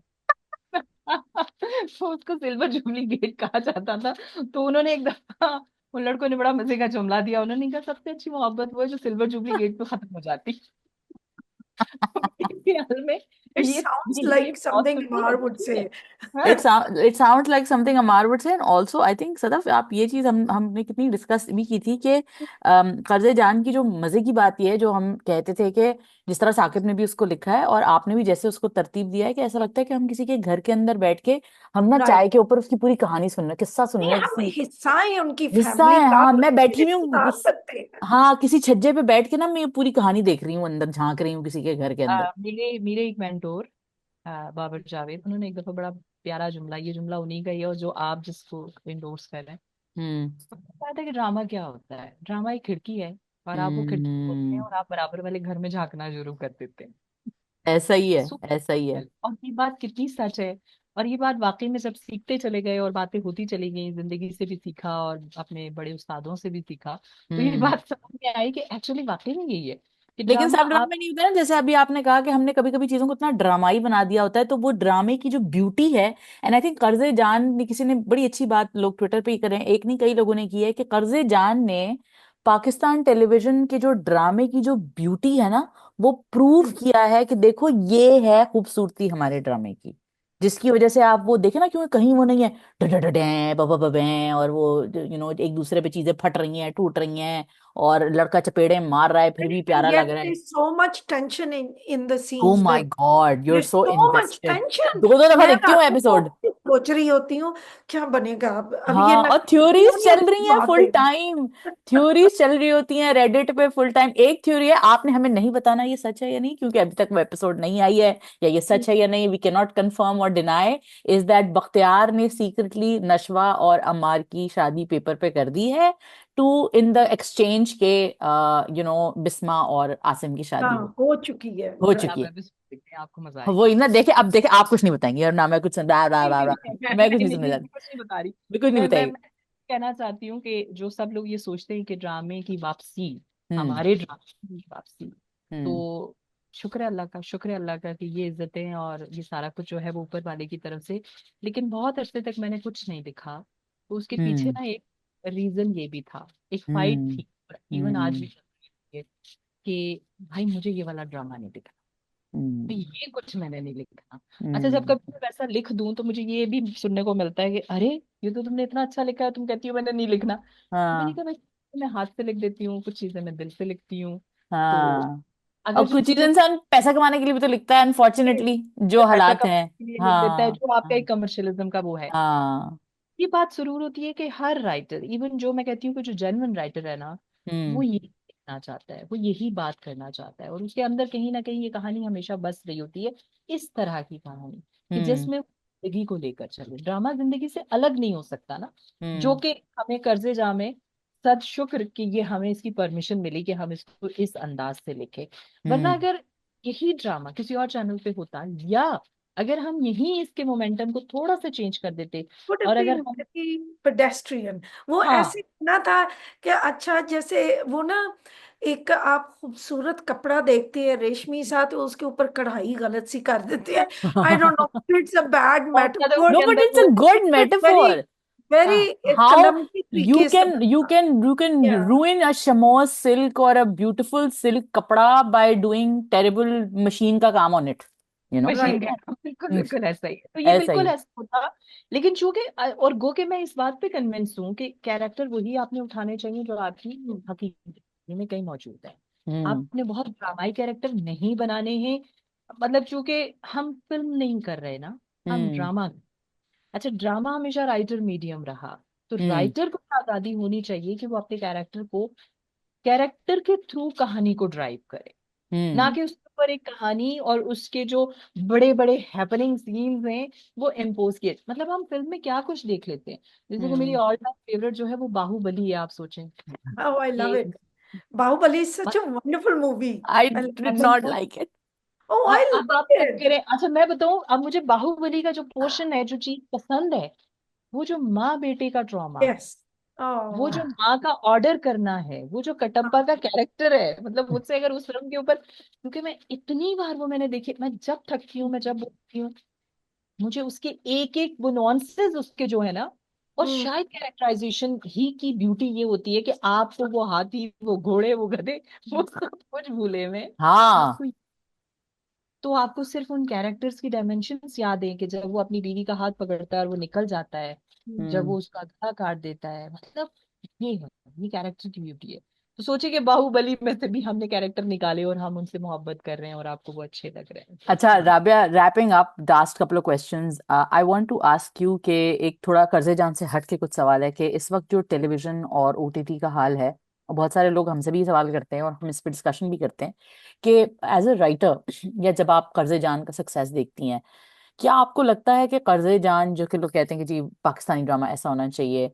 तो उसको सिल्वर जुबली गेट कहा जाता था। तो उन्होंने एक दफा उन लड़कों ने बड़ा मजे का जुमला दिया, उन्होंने कहा सबसे अच्छी मोहब्बत वो है जो सिल्वर जुबली गेट पे खत्म हो जाती। BPL में It ये sounds ये like something पॉसिबल Amar है, would ठीक है। say. हाँ। It sound like something Amar would say. And also I think Sadaf, आप ये चीज हमने कितनी डिस्कस भी की थी कि कर्जे जान की जो मजे की बात ये है, जो हम कहते थे कि जिस तरह साकिब ने भी उसको लिखा है और आपने भी जैसे उसको तरतीब दिया है, कि ऐसा लगता है कि हम किसी के घर के अंदर बैठ के हम ना Right. चाय के ऊपर उसकी पूरी कहानी सुन रहे हैं, किस्सा सुन नहीं, रहे हैं हम किसी हिस्सा हैं उनकी हिस्सा फैमिली है। का, हाँ, आप मैं बैठी हुई हूँ बता सकते हैं। हाँ, किसी छज्जे पे बैठ के ना मैं ये पूरी कहानी देख रही हूँ, अंदर झांक रही हूँ किसी के घर के अंदर। मेरे मेरे एक मेंटोर बाबर जावेद, उन्होंने एक दफा बड़ा प्यारा जुमला, ये जुमला उन्हीं का ही है और जो आप जिसको इंडोर्स कर रहे हैं, हम्म। कहा था कि ड्रामा क्या होता है, ड्रामा एक खिड़की है और आप वो खिड़की खोलते हैं हम्म। और आप बराबर वाले घर में झांकना शुरू कर देते हैं। ऐसा ही है, सो ऐसा ही है। और ये बात कितनी सच है। और ये बात वाकई में जब सीखते चले गए और बातें होती चली गई, जिंदगी से भी सीखा और अपने बड़े उस्तादों से भी सीखा, तो ये हम्म। बात समझ में आई कि एक्चुअली वाकई में यही है कि लेकिन ड्रामा सब ड्रामा आप। में नहीं होता ना, जैसे अभी आपने कहा कि हमने कभी कभी चीजों को इतना ड्रामाई बना दिया होता है, तो वो ड्रामे की जो ब्यूटी है। एंड आई थिंक कर्जे जान ने, किसी ने बड़ी अच्छी बात लोग ट्विटर पे ही करें, एक नहीं कई लोगों ने की है, कि कर्जे जान ने पाकिस्तान टेलीविजन के जो ड्रामे की जो ब्यूटी है ना, वो प्रूव किया है कि देखो ये है खूबसूरती हमारे ड्रामे की, जिसकी वजह से आप वो देखे ना, क्योंकि कहीं वो नहीं है डडडडे बबे और वो एक दूसरे पे चीजें फट रही हैं, टूट रही हैं, और लड़का चपेड़े मार रहा है फिर भी And प्यारा yet लग रहा है। there's so much tension in the ओ scenes. My god, you are There's so so much invested. tension. दो दो दफा मैं देखती हूँ रातों को एपिसोड। सोच रही होती हूँ क्या बनेगा अब ये हाँ, और नक्शा क्यों थ्योरीज नहीं चल उसको रही हैं जवाब फुल देगा। टाइम। थ्योरीज चल रही होती हैं रेडिट पे फुल टाइम। एक थ्योरी है, आपने हमें नहीं बताना ये सच है या नहीं, क्योंकि अभी तक वो एपिसोड नहीं आई है, या ये सच है या नहीं, वी कैन नॉट कंफर्म और डिनाई, इज दैट बख्तियार ने सीक्रेटली नशवा और अम्मार की शादी पेपर पे कर दी है, टू इन द एक्सचेंज के बिस्मा और आसिम की हाँ, शादी हो चुकी है, हो राइट। चुकी आप है। एपिसोड देखते हैं, आपको मजा वो आएगा। ना देखे, अब देखे, आप कुछ नहीं बताएंगे और ना मैं कुछ सुन रहा नहीं रहा नहीं रहा, नहीं मैं कुछ नहीं नहीं नहीं सुनने नहीं, जा रही। मैं कुछ नहीं बता रही। मैं कुछ नहीं मैं बताइए। कहना चाहती हूँ कि जो सब लोग ये सोचते हैं कि ड्रामे की वापसी, हम्म। हमारे ड्रामे की वापसी, हम्म। तो शुक्र है अल्लाह का, शुक्र है अल्लाह का कि ये इज्जतें और ये सारा कुछ जो है वो ऊपर वाले की तरफ से। लेकिन बहुत अरसे तक मैंने कुछ नहीं दिखा, तो उसके पीछे हम्म। ना एक रीजन ये भी था, एक फाइट हम्म। थी, इवन आज भी हम्म। चल रही है, कि भाई मुझे ये वाला ड्रामा नहीं दिखा, तो हम्म। ये कुछ मैंने नहीं लिखा। अच्छा, जब हम्म। कभी मैं वैसा लिख दूं तो मुझे ये भी सुनने को मिलता है कि अरे ये तो तुमने इतना अच्छा लिखा है, तुम कहती हो मैंने नहीं लिखना। तो मैंने हाँ। कहा भाई, मैं हाथ से लिख देती हूँ, कुछ चीजें मैं दिल से लिखती हूँ। तो हाँ। और अगर जो कुछ चीज चीजें इंसान पैसा कमाने के लिए भी तो लिखता है, अनफॉर्चुनेटली, जो पैसा हालात हैं। कमाने के लिए लिख देता है, हाँ। जो आपका हाँ। एक कमर्शियलिज्म का वो है। हाँ। ये बात जरूर होती है कि हर राइटर, इवन जो मैं कहती हूँ कि जो जेन्युइन राइटर है ना, वो हम्म। यही लिखना चाहता है, वो यही बात करना चाहता है, और उसके अंदर कहीं ना कहीं ये कहानी हमेशा बस रही होती है, इस तरह की कहानी कि हम्म। जिसमें वो जिंदगी को लेकर चले। ड्रामा जिंदगी से अलग नहीं हो सकता ना, जो हम्म। कि हमें कर्जे जामे, सद शुक्र कि ये हमें इसकी परमिशन मिली कि हम इसको इस अंदाज से लिखे। वरना हम्म। अगर यही ड्रामा किसी और चैनल पे होता, या अगर हम यही इसके मोमेंटम को थोड़ा सा चेंज कर देते, would have और अगर been हम। very pedestrian. वो हाँ ऐसे ना था कि अच्छा जैसे वो ना एक आप खूबसूरत कपड़ा देखते हैं रेशमी सा तो उसके ऊपर कढ़ाई गलत सी कर देते हैं। I don't know, it's a bad और ज्यादा मेटाफोर। नो, उसके बट अंदर इट्स अ वो। Good it's a very metaphor. Very how कलमती you तरीके से can you बना। can you can Yeah. ruin a chamois silk or a beautiful silk कपड़ा by doing terrible machine का काम on it, you know। Machine Right. Gun, बिल्कुल हम्म, बिल्कुल ऐसा ही है। तो ये ऐसा बिल्कुल ही। ऐसा होता। लेकिन चूंकि और गो के मैं इस बात पे कन्विंस हूँ कि कैरेक्टर वही आपने उठाने चाहिए जो आपकी हकीकत जिंदगी में कहीं मौजूद है। हम्म। आपने बहुत ड्रामाई कैरेक्टर नहीं बनाने हैं, मतलब चूंकि हम फिल्म नहीं कर रहे ना, हम हम्म। ड्रामा। अच्छा, ड्रामा हमेशा राइटर मीडियम रहा, तो हम्म। राइटर को आजादी होनी चाहिए कि वो अपने कैरेक्टर को, कैरेक्टर के थ्रू कहानी को ड्राइव करे, ना हम्म। कि उसके ऊपर एक कहानी और उसके जो बड़े बड़े हैपनिंग सीन्स हैं वो इम्पोज किए। मतलब हम फिल्म में क्या कुछ देख लेते हैं, जैसे कि मेरी हम्म। ऑल टाइम फेवरेट जो है वो बाहुबली है, आप सोचें Oh, I love कि it. Bahubali is such a wonderful movie. I I love did it मतलब so not much. like it. Oh, I अब love आप तक it. करें। अच्छा मैं बताऊं, अब मुझे बाहुबली का जो पोर्शन है, जो चीज पसंद है, वो जो माँ बेटे का ट्रॉमा, Yes. वो जो Oh. माँ का ऑर्डर करना है, वो जो कटप्पा का कैरेक्टर है, मतलब मुझसे अगर उस फिल्म के ऊपर, क्योंकि मैं इतनी बार वो मैंने देखी, मैं जब थकती हूँ, मैं जब बोलती हूँ, मुझे उसके एक एक वो nuances उसके जो है ना, और Hmm. शायद कैरेक्टराइजेशन ही की ब्यूटी ये होती है कि आपको वो हाथी, वो घोड़े, वो गधे, वो सब कुछ भूले में हाँ। आपको तो आपको सिर्फ उन कैरेक्टर्स की डायमेंशंस याद है कि जब वो अपनी बीवी का हाथ पकड़ता है और वो निकल जाता है, जब हम्म। वो उसका गला काट देता है, मतलब ये है, ये कैरेक्टर की ब्यूटी है। तो सोचिए कि बाहुबली में से भी हमने कैरेक्टर निकाले और हम उनसे मोहब्बत कर रहे हैं और आपको वो अच्छे लग रहे हैं, तो अच्छा जी। Rabia, wrapping up last couple of questions, I want to ask you कि एक थोड़ा कर्जे जान से हट के कुछ सवाल है कि इस वक्त जो टेलीविजन और ओटीटी का हाल है, और बहुत सारे लोग हमसे भी ये सवाल करते हैं और हम इस पर डिस्कशन भी करते हैं कि एज अ राइटर, या जब आप कर्जे जान का सक्सेस देखती हैं, क्या आपको लगता है कि कर्जे जान, जो कि लोग कहते हैं कि जी पाकिस्तानी ड्रामा ऐसा होना चाहिए,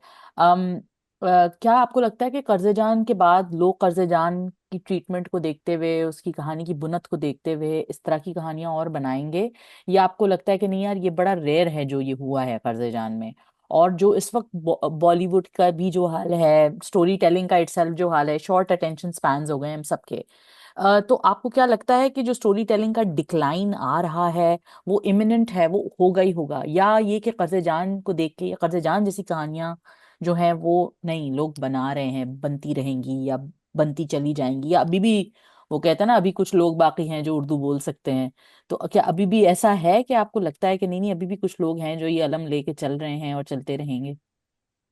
क्या आपको लगता है कि कर्जे जान के बाद लोग कर्जे जान की ट्रीटमेंट को देखते हुए, उसकी कहानी की बुनत को देखते हुए इस तरह की कहानियां और बनाएंगे, या आपको लगता है कि नहीं यार ये बड़ा रेयर है जो ये हुआ है कर्जे जान में? और जो इस वक्त बॉलीवुड का भी जो हाल है, स्टोरी टेलिंग का इटसेल्फ जो हाल है, शॉर्ट अटेंशन स्पैन्स हो गए हम सबके, तो आपको क्या लगता है कि जो स्टोरी टेलिंग का डिक्लाइन आ रहा है वो इमिनेंट है, वो होगा ही होगा, या ये कि कर्जे जान को देख के, या कर्जे जान जैसी कहानियां जो हैं वो नहीं लोग बना रहे हैं, बनती रहेंगी या बनती चली जाएंगी, या अभी भी वो कहते हैं ना अभी कुछ लोग बाकी हैं जो उर्दू बोल सकते हैं, तो क्या अभी भी ऐसा है कि आपको लगता है कि नहीं नहीं अभी भी कुछ लोग हैं जो ये अलम लेके चल रहे हैं और चलते रहेंगे?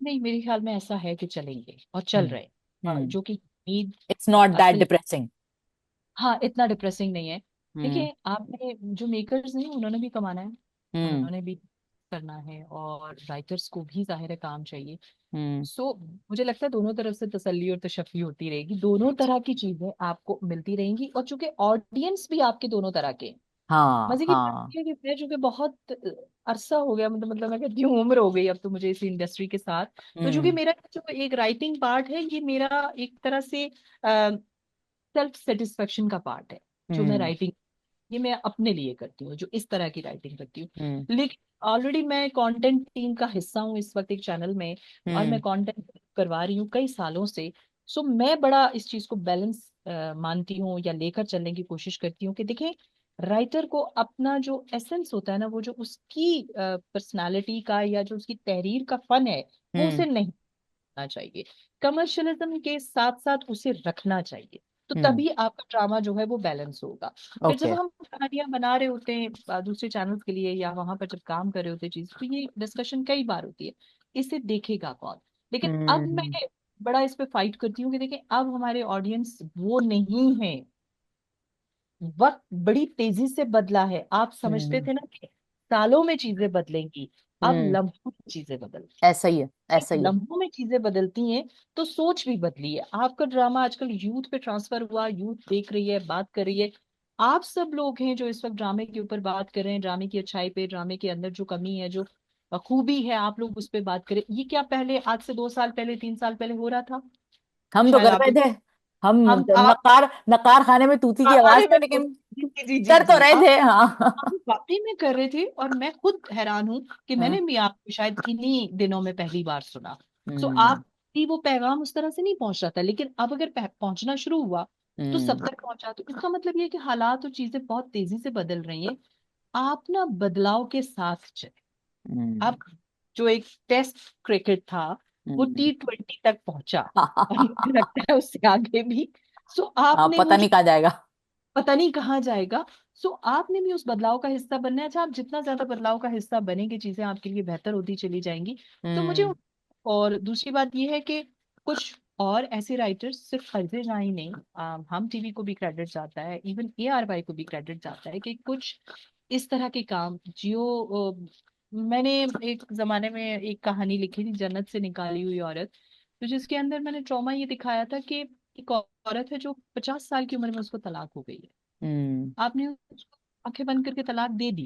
नहीं, मेरे ख्याल में ऐसा है कि चलेंगे और चल हम्म। रहे हैं। हम्म। जो कि उम्मीद इट्स नॉट दैट असली, डिप्रेसिंग। हाँ इतना डिप्रेसिंग नहीं है। हम्म। देखिए, आपने जो मेकर्स हैं उन्होंने भी कमाना है, हम्म। उन्होंने भी करना है, और राइटर्स को भी जाहिर है काम चाहिए। हम्म। सो मुझे लगता है दोनों तरफ से तसल्ली और तशफ़ी होती रहेगी, दोनों तरह की चीजें आपको मिलती रहेंगी, और चूंकि ऑडियंस भी आपके दोनों तरह के हैं। हाँ मजे की बात हाँ। ये है कि मैं चूंकि बहुत अरसा हो गया, मतलब मैं कहती हूँ उम्र हो गई अब तो मुझे इस इंडस्ट्री के साथ। तो चूंकि हम्म। मेरा जो एक राइटिंग पार्ट है, ये मेरा एक तरह से सेल्फ सेटिस्फेक्शन का पार्ट है। जो मैं हम्म। राइटिंग, ये मैं अपने लिए करती हूँ, जो इस तरह की राइटिंग करती हूँ। हम्म। लेकिन ऑलरेडी मैं कंटेंट टीम का हिस्सा हूँ इस वक्त एक चैनल में, और हम्म। मैं कंटेंट करवा रही हूँ कई सालों से। सो मैं बड़ा इस चीज को बैलेंस मानती हूँ, या लेकर चलने की कोशिश करती हूँ कि देखें, राइटर को अपना जो एसेंस होता है ना, वो जो उसकी पर्सनालिटी का या जो उसकी तहरीर का फन है, वो हम्म। उसे नहीं रखना चाहिए। कमर्शियलिज्म के साथ साथ उसे रखना चाहिए। तो हम्म। तभी आपका ड्रामा जो है वो बैलेंस होगा। फिर जब ओके। हम कहानियां बना रहे होते हैं दूसरे चैनल्स के लिए, या वहां पर जब काम कर रहे होते हैं चीज, तो ये डिस्कशन कई बार होती है, इसे देखेगा कौन। लेकिन अब हम्म। मैं बड़ा इस पे फाइट करती हूँ कि देखिए, अब हमारे ऑडियंस वो नहीं है। वक्त बड़ी तेजी से बदला है। आप समझते हम्म। थे ना कि सालों में चीजें बदलेंगी, अब हम्म। लम्हों में चीजें बदल, ऐसा ही है, ऐसा ही है। लम्हों में चीजें बदलती हैं। तो सोच भी बदली है। आपका ड्रामा आजकल यूथ पे ट्रांसफर हुआ, यूथ देख रही है, बात कर रही है। आप सब लोग हैं जो इस वक्त ड्रामे के ऊपर बात कर रहे हैं, ड्रामे की अच्छाई पे, ड्रामे के अंदर जो कमी है, जो खूबी है, आप लोग उस पर बात करें। ये क्या पहले, आज से 2 साल पहले, 3 साल पहले हो रहा था? हम तो शायद कर आप रहे लोग, थे। हम हम आप नकार नकार खाने में तूती की आवाज खाने में, में लेकिन जी जी जी कर तो जी, रहे थे, हाँ। हम वाकई में कर रहे थे। और मैं खुद हैरान हूँ कि हाँ। मैंने भी आपको शायद इन्हीं दिनों में पहली बार सुना। सो हम्म। आप की वो पैगाम उस तरह से नहीं पहुंच रहा था, लेकिन अब अगर पहुंचना शुरू हुआ तो सब हम्म। तक पहुंचा। तो इसका मतलब ये है कि हालात और चीजें बहुत तेजी से बदल रही हैं। आप ना बदलाव के साथ चले। हम्म। अब जो एक टेस्ट क्रिकेट था, वो हम्म। T20 तक पहुंचा, और मुझे लगता है उससे आगे भी। सो हाँ, आपने वो पता जो नहीं कहाँ जाएगा। पता नहीं कहाँ जाएगा, सो आपने भी उस बदलाव का हिस्सा बनना है। अच्छा, आप जितना ज्यादा बदलाव का हिस्सा बनेंगे, चीजें आपके लिए बेहतर होती चली जाएंगी। तो मुझे हम्म। और दूसरी बात यह है कि कुछ और ऐसे राइटर्स, सिर्फ फर्जे ही नहीं, हम टीवी को भी क्रेडिट जाता है, इवन ARY को भी क्रेडिट जाता है कि कुछ इस तरह के काम जो मैंने एक जमाने में एक कहानी लिखी थी, जन्नत से निकाली हुई औरत। तो जिसके अंदर मैंने ट्रॉमा ये दिखाया था कि एक औरत है जो 50 साल की उम्र में उसको तलाक हो गई है। हम्म। आपने उसको आंखें बंद करके तलाक दे दी।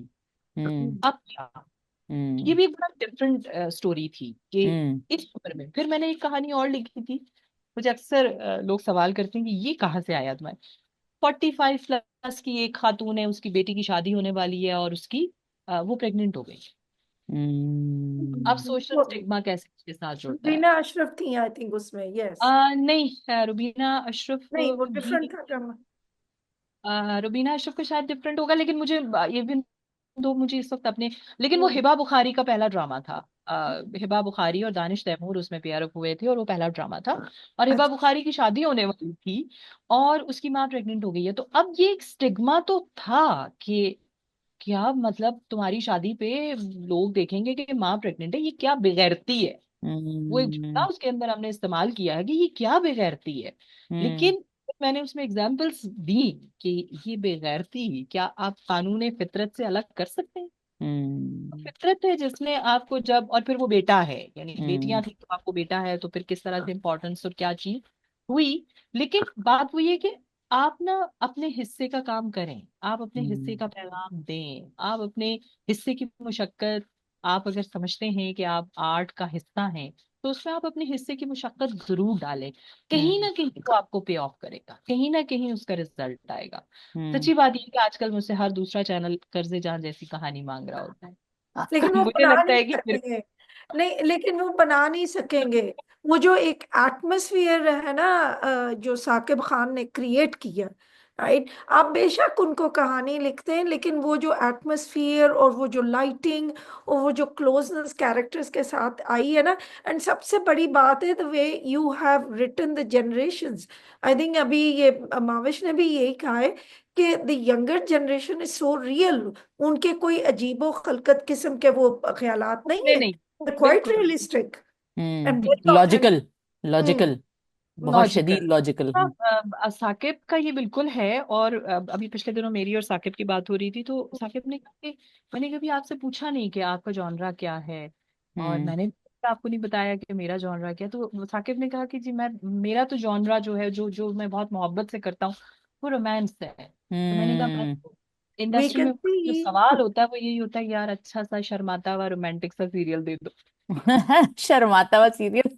हम्म। अब क्या? ये हम्म। भी एक बड़ा डिफरेंट स्टोरी थी कि हम्म। इस उम्र में। फिर मैंने एक कहानी और लिखी थी। मुझे अक्सर लोग सवाल करते हैं कि ये कहाँ से आया तुम्हारे। 45 प्लस की एक खातून है, उसकी बेटी की शादी होने वाली है, और उसकी वो प्रेग्नेंट हो गई। अब सोशल वो स्टिग्मा कैसे इसके साथ जुड़ता है? रीना अशरफ थी आई थिंक उसमें, यस। नहीं, रुबीना अशरफ नहीं, वो भी, डिफरेंट था ड्रामा। रुबीना अशरफ का शायद डिफरेंट होगा, लेकिन मुझे ये भी, दो मुझे इस वक्त अपने, लेकिन वो हम्म। हिबा बुखारी का पहला ड्रामा था। हिबा बुखारी और दानिश तैमूर उसमें पेयर अप हुए थे, और वो पहला ड्रामा था। और हिबा अच्छा। बुखारी की शादी होने वाली थी, और उसकी माँ प्रेग्नेंट हो गई है। तो अब ये एक स्टिग्मा तो था कि क्या मतलब तुम्हारी शादी पे लोग देखेंगे कि माँ प्रेग्नेंट है, ये क्या बेगैरती है। वो एक जुमला हम्म। उसके अंदर हमने इस्तेमाल किया है कि ये क्या बेगैरती है। हम्म। लेकिन मैंने उसमें एग्जाम्पल्स दी कि ये बेगैरती क्या आप कानून फितरत से अलग कर सकते हैं? हम्म। फितरत है जिसने आपको जब, और फिर वो बेटा है, यानी हम्म। बेटियां थी तो आपको बेटा है, तो फिर किस तरह से इम्पोर्टेंस और क्या चीज हुई। लेकिन बात वो ये कि आप ना अपने हिस्से का काम करें, आप अपने हिस्से हम्म। का पैगाम दें, आप अपने हिस्से की मुशक्कत, आप अगर समझते हैं कि आप आर्ट का हिस्सा हैं, तो उसमें आप अपने हिस्से की मुशक्कत जरूर डालें। कहीं हम्म। ना कहीं तो आपको पे ऑफ करेगा, कहीं ना कहीं उसका रिजल्ट आएगा। हम्म। सच्ची बात ये है कि आजकल मुझसे हर दूसरा चैनल कर्जे जान जैसी कहानी मांग रहा होता है। लेकिन वो मुझे बना लगता नहीं है कि फिर सकेंगे। नहीं, लेकिन वो बना नहीं सकेंगे। वो जो एक एटमॉस्फेयर है ना, जो साकिब खान ने क्रिएट किया, राइट। आप बेशक उनको कहानी लिखते हैं, लेकिन वो जो एटमॉस्फेयर और वो जो लाइटिंग और वो जो क्लोजनेस कैरेक्टर्स के साथ आई है ना, एंड सबसे बड़ी बात है the way you have written the generations. I think अभी ये माविश ने भी यही कहा है कि the younger generation is so real. उनके कोई अजीबो खलकत किस्म के वो ख्यालात नहीं नहीं है। नहीं, क्वाइट बिल्कुल realistic and very hmm. Logical. Authentic. Logical. बहुत शदीद लॉजिकल। लॉजिकल। हाँ, साकिब का ये बिल्कुल है। और अभी पिछले दिनों मेरी और साकिब की बात हो रही थी, तो साकिब ने कहा कि मैंने कभी आपसे पूछा नहीं कि आपका जॉनरा क्या है, और हम्म। मैंने आपको नहीं बताया कि मेरा जॉनरा क्या है। तो साकिब ने कहा कि जी मैं, मेरा तो जॉनरा जो है, जो जो मैं बहुत मोहब्बत से करता हूँ, वो रोमांस है। तो मैंने कहा मैं, हम्म। वी इंडस्ट्री कैन में जो सी। सवाल होता है वो यही होता है कि यार अच्छा सा शर्माता हुआ रोमांटिक सा सीरियल दे दो। शर्माता हुआ सीरियल।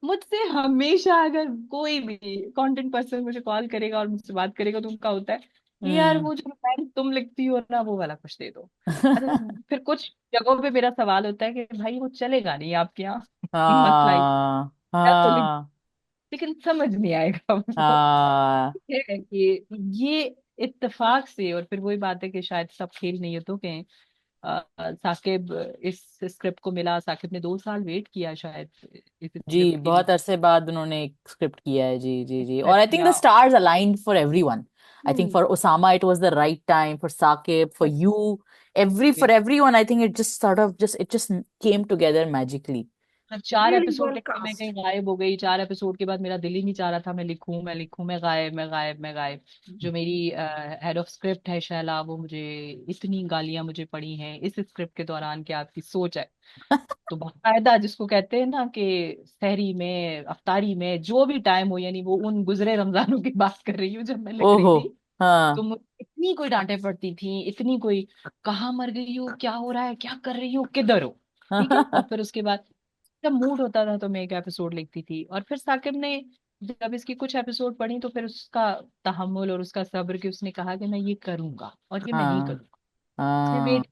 मुझसे हमेशा अगर कोई भी कंटेंट पर्सन मुझे कॉल करेगा और मुझसे बात करेगा, तो उनका होता है कि यार हम्म। वो जो रोमांस तुम लिखती हो ना, वो वाला कुछ दे दो। अच्छा, फिर कुछ जगहों पे मेरा सवाल होता है कि भाई वो चलेगा नहीं आपके यहाँ। मसला ही हाँ है तो हाँ लेकिन समझ नहीं आएगा वो। हाँ। है कि ये इत्तेफाक से, और फिर वही बात है कि शायद सब खेल नियतों के हैं। साकिब, इस स्क्रिप्ट को मिला, साकिब ने 2 साल वेट किया शायद इस जी स्क्रिप्ट के लिए। बहुत अरसे बाद उन्होंने एक स्क्रिप्ट किया है। जी जी जी। और एक्सेप्ट आई थिंक द किया। Stars aligned for everyone. I think hmm. For Osama it was the right time, for Saqib, for you, every for everyone. I think it just sort of just it just came together magically. मैं 4 episode well लिखते मैं cast. कहीं गायब हो गई। 4 episode के बाद मेरा दिल ही नहीं चाह रहा था मैं लिखूं, मैं लिखूं, मैं गायब, मैं गायब, मैं गायब। जो मेरी हेड ऑफ स्क्रिप्ट है शैला, वो मुझे इतनी गालियां मुझे पड़ी हैं इस स्क्रिप्ट के दौरान कि आपकी सोच है। तो बाकायदा जिसको कहते हैं ना कि सहरी में, अफ्तारी में, जो भी टाइम हो, यानी वो उन गुजरे रमजानों की बात कर रही हूँ जब मैं लिख रही ओहो। थी। तो हाँ। मुझे इतनी कोई डांटे पड़ती थी, इतनी कोई, कहाँ मर गई हो, क्या हो रहा है, क्या कर रही हो, किधर हो। ठीक है। और फिर उसके बाद जब मूड होता था तो मैं एक एपिसोड लिखती थी, और फिर साकिब ने जब इसकी कुछ एपिसोड पढ़ी, तो फिर उसका तहम्मुल और उसका सब्र, कि उसने कहा कि मैं ये करूंगा और ये मैं नहीं हाँ करूंगा। उसने हाँ। वेट।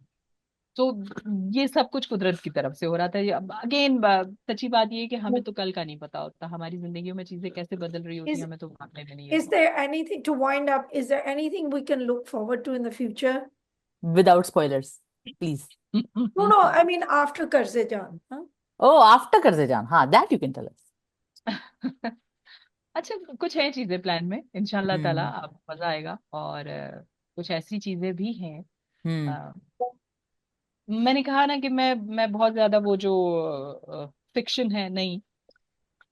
तो ये सब कुछ कुदरत की तरफ से हो रहा था। अगेन सच्ची बात ये है कि हमें तो कल का नहीं पता होता, हमारी जिंदगियों में चीजें कैसे बदल रही होती हैं Is हमें तो भागने में नहीं is आता। there anything to wind up? Is there anything we can look forward to in the future? Without spoilers please. No, no. I mean after Karze Jaan. Huh? Oh after Karze Jaan, हाँ that you can tell us. अच्छा, कुछ है चीजें plan में, इंशाल्लाह ताला हम्म। आपको मजा आएगा। और कुछ ऐसी चीजें भी हैं। हम्म। अ, मैंने कहा ना कि मैं बहुत ज्यादा वो जो फिक्शन है नहीं,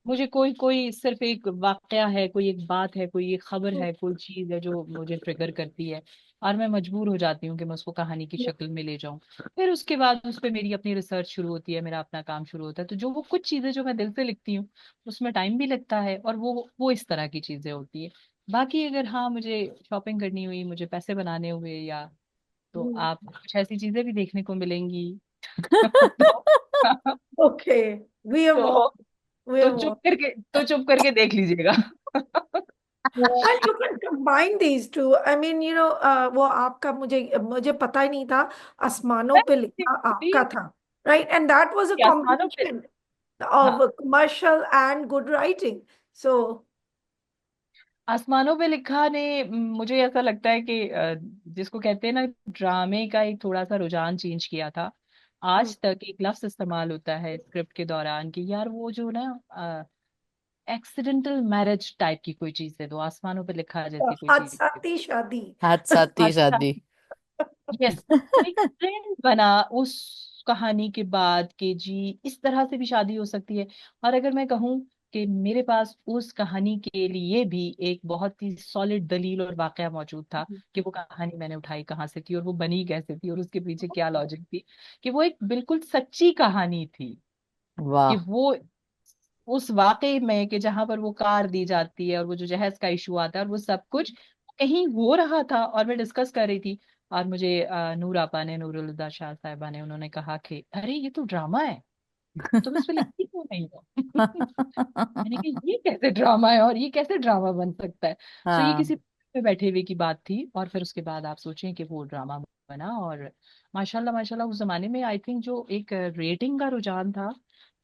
मुझे कोई कोई सिर्फ एक वाकया है, कोई एक बात है, कोई एक खबर है, कोई चीज है जो मुझे ट्रिगर करती है, और मैं मजबूर हो जाती हूँ कि मैं उसको कहानी की शक्ल में ले जाऊं। फिर उसके बाद उस पर मेरी अपनी रिसर्च शुरू होती है, मेरा अपना काम शुरू होता है। तो जो वो कुछ चीजें जो मैं दिल से लिखती हूँ, उसमें टाइम भी लगता है, और वो इस तरह की चीजें होती है। बाकी अगर हाँ मुझे शॉपिंग करनी हुई, मुझे पैसे बनाने हुए, या तो Hmm. आप कुछ ऐसी चीजें भी देखने को मिलेंगी। तो Okay. We are warned. तो We तो are warned. चुप करके देख लीजिएगा। And you can combine these two. I mean, वो आपका मुझे मुझे पता ही नहीं था आसमानों पे लिखा आपका था, right? And that was a आसमानों पे। combination of हाँ, commercial and good writing. So, आसमानों पे लिखा ने मुझे ऐसा लगता है कि जिसको कहते हैं ना, ड्रामे का एक थोड़ा सा रुझान चेंज किया था। हम्म, आज तक एक लफ्ज इस्तेमाल होता है स्क्रिप्ट के दौरान कि यार वो जो ना एक्सीडेंटल मैरिज टाइप की कोई चीज है, तो आसमानों पे लिखा जैसी कोई चीज है। हादसाती शादी। हादसाती अच्छा, शादी। यस। तो एक ट्रेंड बना उस कहानी के बाद कि जी इस तरह से भी शादी हो सकती है। और अगर मैं कहूँ कि मेरे पास उस कहानी के लिए भी एक बहुत ही सॉलिड दलील और वाकया मौजूद था कि वो कहानी मैंने उठाई कहाँ से थी और वो बनी कैसे थी और उसके पीछे क्या लॉजिक थी, कि वो एक बिल्कुल सच्ची कहानी थी। कि वाह। वो उस वाकई में कि जहां पर वो कार दी जाती है और वो जो जहेज का इशू आता है और वो सब कुछ कहीं हो रहा था और मैं डिस्कस कर रही थी। और मुझे नूर आपा ने, नूरुल हुदा शाह साहिबा ने, उन्होंने कहा कि अरे ये तो ड्रामा है, तुम इस पे लिखती क्यों नहीं हो? मैंने कहा ये कैसे ड्रामा है और ये कैसे ड्रामा बन सकता है? सो ये हाँ। किसी पे बैठे हुए की बात थी और फिर उसके बाद आप सोचें कि वो ड्रामा बना। और माशाल्लाह माशाल्लाह उस जमाने में आई थिंक जो एक रेटिंग का रुझान था,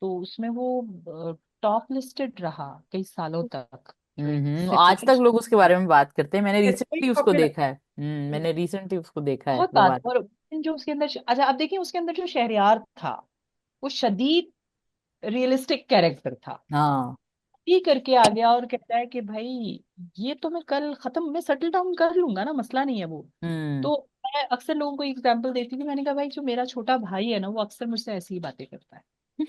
तो उसमें वो टॉप लिस्टेड रहा कई सालों तक। जो एक आज तक लोग उसके बारे सिचुएशन में बात करते हैं। मैंने वेरी रिसेंटली उसको पॉपुलर। देखा है। मैंने रिसेंटली उसको देखा है बहुत बात। दोबारा। और जो उसके अंदर, अच्छा आप देखिए उसके अंदर जो शहरयार था वो शदीद रियलिस्टिक कैरेक्टर था। हाँ। ही करके आ गया और कहता है कि भाई ये तो मैं कल खत्म, मैं सेटल डाउन कर लूंगा ना, मसला नहीं है वो। हम्म। तो मैं अक्सर लोगों को एग्जांपल देती थी, मैंने कहा भाई जो मेरा छोटा भाई है ना वो अक्सर मुझसे ऐसी ही बातें करता है।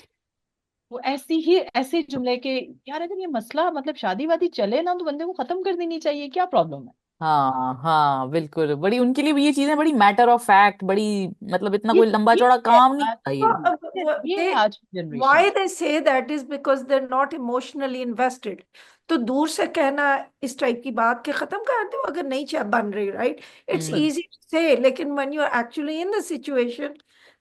वो ऐसी ही ऐसे जुमले के, यार अगर ये मसला मतलब शादी वादी चले ना तो बंदे को खत्म कर देनी चाहिए, क्या प्रॉब्लम है? हाँ हाँ बिल्कुल, बड़ी उनके लिए भी ये चीजें बड़ी मैटर ऑफ फैक्ट, बड़ी मतलब इतना कोई लंबा ये चौड़ा है काम नहीं आज, होता ये। ये they है आज की generation. why they say that is because they're not emotionally invested. तो दूर से कहना इस टाइप की बात के खत्म कर दो अगर नहीं चाह बन रही, right? It's hmm. Easy to say, लेकिन when you are actually in the situation,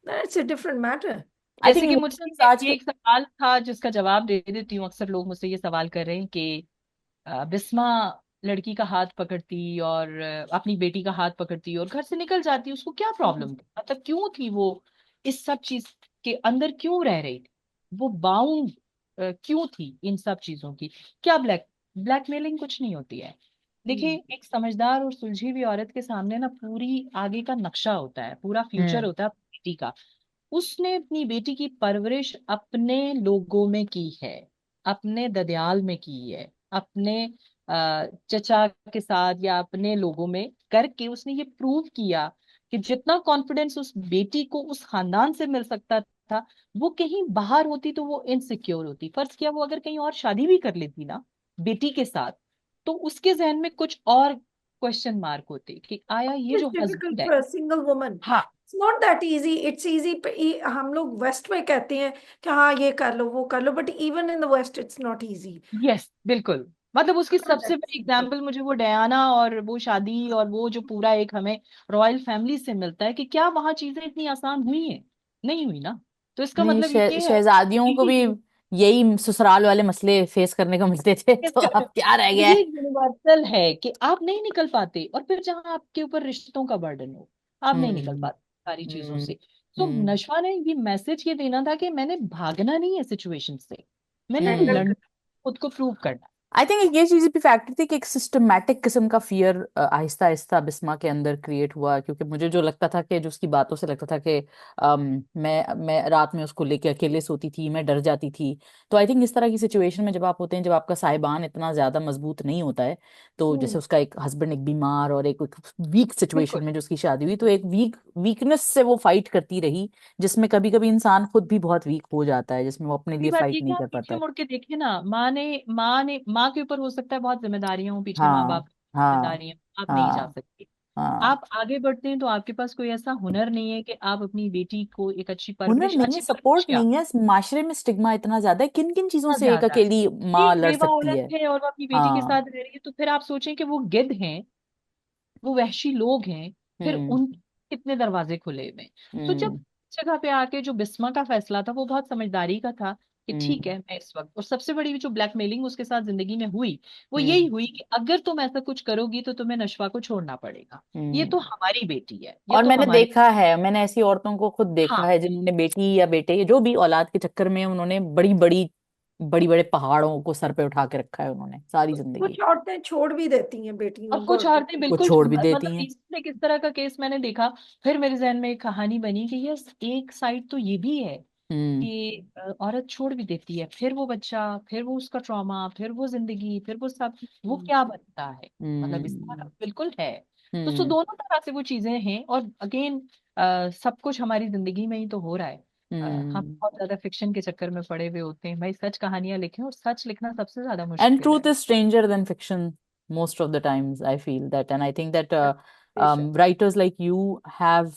then it's a different matter. आई जैसे थिंक कि मुझसे इमोशंस आज ये के। एक सवाल था जिसका जवाब दे देती हूँ। अक्सर लोग मुझसे ये सवाल कर रहे हैं कि बिस्मा लड़की का हाथ पकड़ती और अपनी बेटी का हाथ पकड़ती और घर से निकल जाती, उसको क्या प्रॉब्लम थी, मतलब क्यों थी वो इस सब चीज के अंदर क्यों रह रही थी, वो बाउंड क्यों थी इन सब चीजों की? क्या ब्लैकमेलिंग कुछ नहीं होती है। देखिए एक समझदार और सुलझी हुई औरत के सामने ना पूरी आगे का नक्शा होता है, पूरा फ्यूचर हम्म। होता है बेटी का। उसने अपनी बेटी की परवरिश अपने लोगों में की है, अपने ददियाल में की है, अपने चचा के साथ या अपने लोगों में करके उसने ये प्रूव किया कि जितना कॉन्फिडेंस उस बेटी को उस खानदान से मिल सकता था, वो कहीं बाहर होती तो वो इनसिक्योर होती। फर्ज किया वो अगर कहीं और शादी भी कर लेती ना बेटी के साथ, तो उसके जहन में कुछ और क्वेश्चन मार्क होते कि आया ये It's जो difficult हस्बैंड है। for a single woman. हाँ, It's not that easy. It's easy. हम लोग वेस्ट में कहते हैं कि हाँ ये कर लो वो कर लो, but even in the West it's not easy. Yes बिल्कुल। मतलब उसकी Not सबसे that बड़ी simple. एग्जाम्पल मुझे वो डयाना और वो शादी और वो जो पूरा एक हमें रॉयल फैमिली से मिलता है कि क्या वहां चीजें इतनी आसान हुई हैं? नहीं हुई ना। तो इसका नहीं, मतलब ये है शहजादियों को भी कि यही ससुराल वाले मसले फेस करने को मिलते थे, तो अब क्या रह गया ये है। यूनिवर्सल है कि आप नहीं निकल पाते और फिर जहां आपके ऊपर रिश्तों का बर्डन हो आप नहीं निकल हम्म। पाते सारी चीजों हम्म। से। तो हम्म। नशवा ने ये मैसेज ये देना था कि मैंने भागना नहीं है सिचुएशन से, मैंने Handle हम्म। कर। लड़ना, खुद को प्रूव करना। आई थिंक एक ये चीज भी फैक्टर थी कि एक सिस्टमैटिक किस्म का फियर आहिस्ता आहिस्ता बिस्मा के अंदर क्रिएट हुआ, क्योंकि मुझे जो लगता था कि जो उसकी बातों से लगता था कि मैं रात में उसको लेके अकेले सोती थी, मैं डर जाती थी। तो आई थिंक इस तरह की सिचुएशन में जब आप होते हैं, जब आपका साहिबान इतना ज्यादा मजबूत नहीं होता है, तो जैसे उसका एक हस्बैंड एक बीमार और एक वीक सिचुएशन बिल्कुल। में जो उसकी शादी हुई, तो एक वीकनेस से वो फाइट करती रही, जिसमें कभी कभी इंसान खुद भी बहुत वीक हो जाता है, जिसमें वो अपने ये लिए बात फाइट ये कि नहीं आप कर पाता पीछे है। मुड़ के देखें ना, माँ के ऊपर हो सकता है बहुत जिम्मेदारियां हो, पीछे माँ हाँ। बाप की हाँ। जिम्मेदारियां, आप नहीं जा हाँ। सकते। हाँ। आप आगे बढ़ते हैं तो आपके पास कोई ऐसा हुनर नहीं है कि आप अपनी बेटी को एक अच्छी हुनर परवरिश, नहीं है, अच्छी परवरिश सपोर्ट क्या, नहीं है, माशरे में स्टिग्मा इतना ज्यादा है, किन किन चीजों इतना से एक ज्यादा है। अकेली माँ एक लड़ बेवा सकती औरत है। है और वो अपनी बेटी के हाँ। साथ रह रही है, तो फिर आप सोचें कि वो गिद्ध हैं, वो वहशी लोग हैं, फिर हम्म। उन कितने दरवाजे खुले हुए हैं। तो जब हम्म। जगह पे आके जो बिस्मा का फैसला था वो बहुत समझदारी का था कि ठीक हम्म। है मैं इस वक्त, और सबसे बड़ी जो ब्लैकमेलिंग उसके साथ जिंदगी में हुई वो यही हम्म। हुई कि अगर तुम ऐसा कुछ करोगी तो तुम्हें नशवा को छोड़ना पड़ेगा, ये हम्म। तो हमारी बेटी है, ये और तो मैंने हमारी। देखा है, मैंने ऐसी औरतों को खुद देखा हाँ, है जिन्होंने बेटी या बेटे जो भी औलाद के चक्कर में उन्होंने बड़ी बड़ी बड़ी बड़े पहाड़ों को सर पे उठा के रखा है उन्होंने सारी जिंदगी। कुछ औरतें छोड़ भी देती हैं बेटियों अब को। कुछ औरतें कुछ बिल्कुल छोड़ भी मतलब देती हैं। रिसेंटली किस तरह का केस मैंने देखा, फिर मेरे जहन में एक कहानी बनी कि यस, एक साइड तो ये भी है हम्म। कि औरत छोड़ भी देती है, फिर वो बच्चा, फिर वो उसका ट्रॉमा, फिर वो जिंदगी, फिर वो सब, वो हम्म। क्या बनता है। मतलब इस तरह हम्म। बिल्कुल है। तो हम्म। दोनों तरह से वो चीजें हैं, और अगेन सब कुछ हमारी जिंदगी में ही तो हो रहा है। हम हम्म। बहुत ज्यादा फिक्शन के चक्कर में पड़े हुए होते हैं, भाई सच कहानियां लिखें, और सच लिखना सबसे ज्यादा And मुश्किल truth है। is stranger than fiction most of the times, I feel that. And I think that बेशक। writers like you have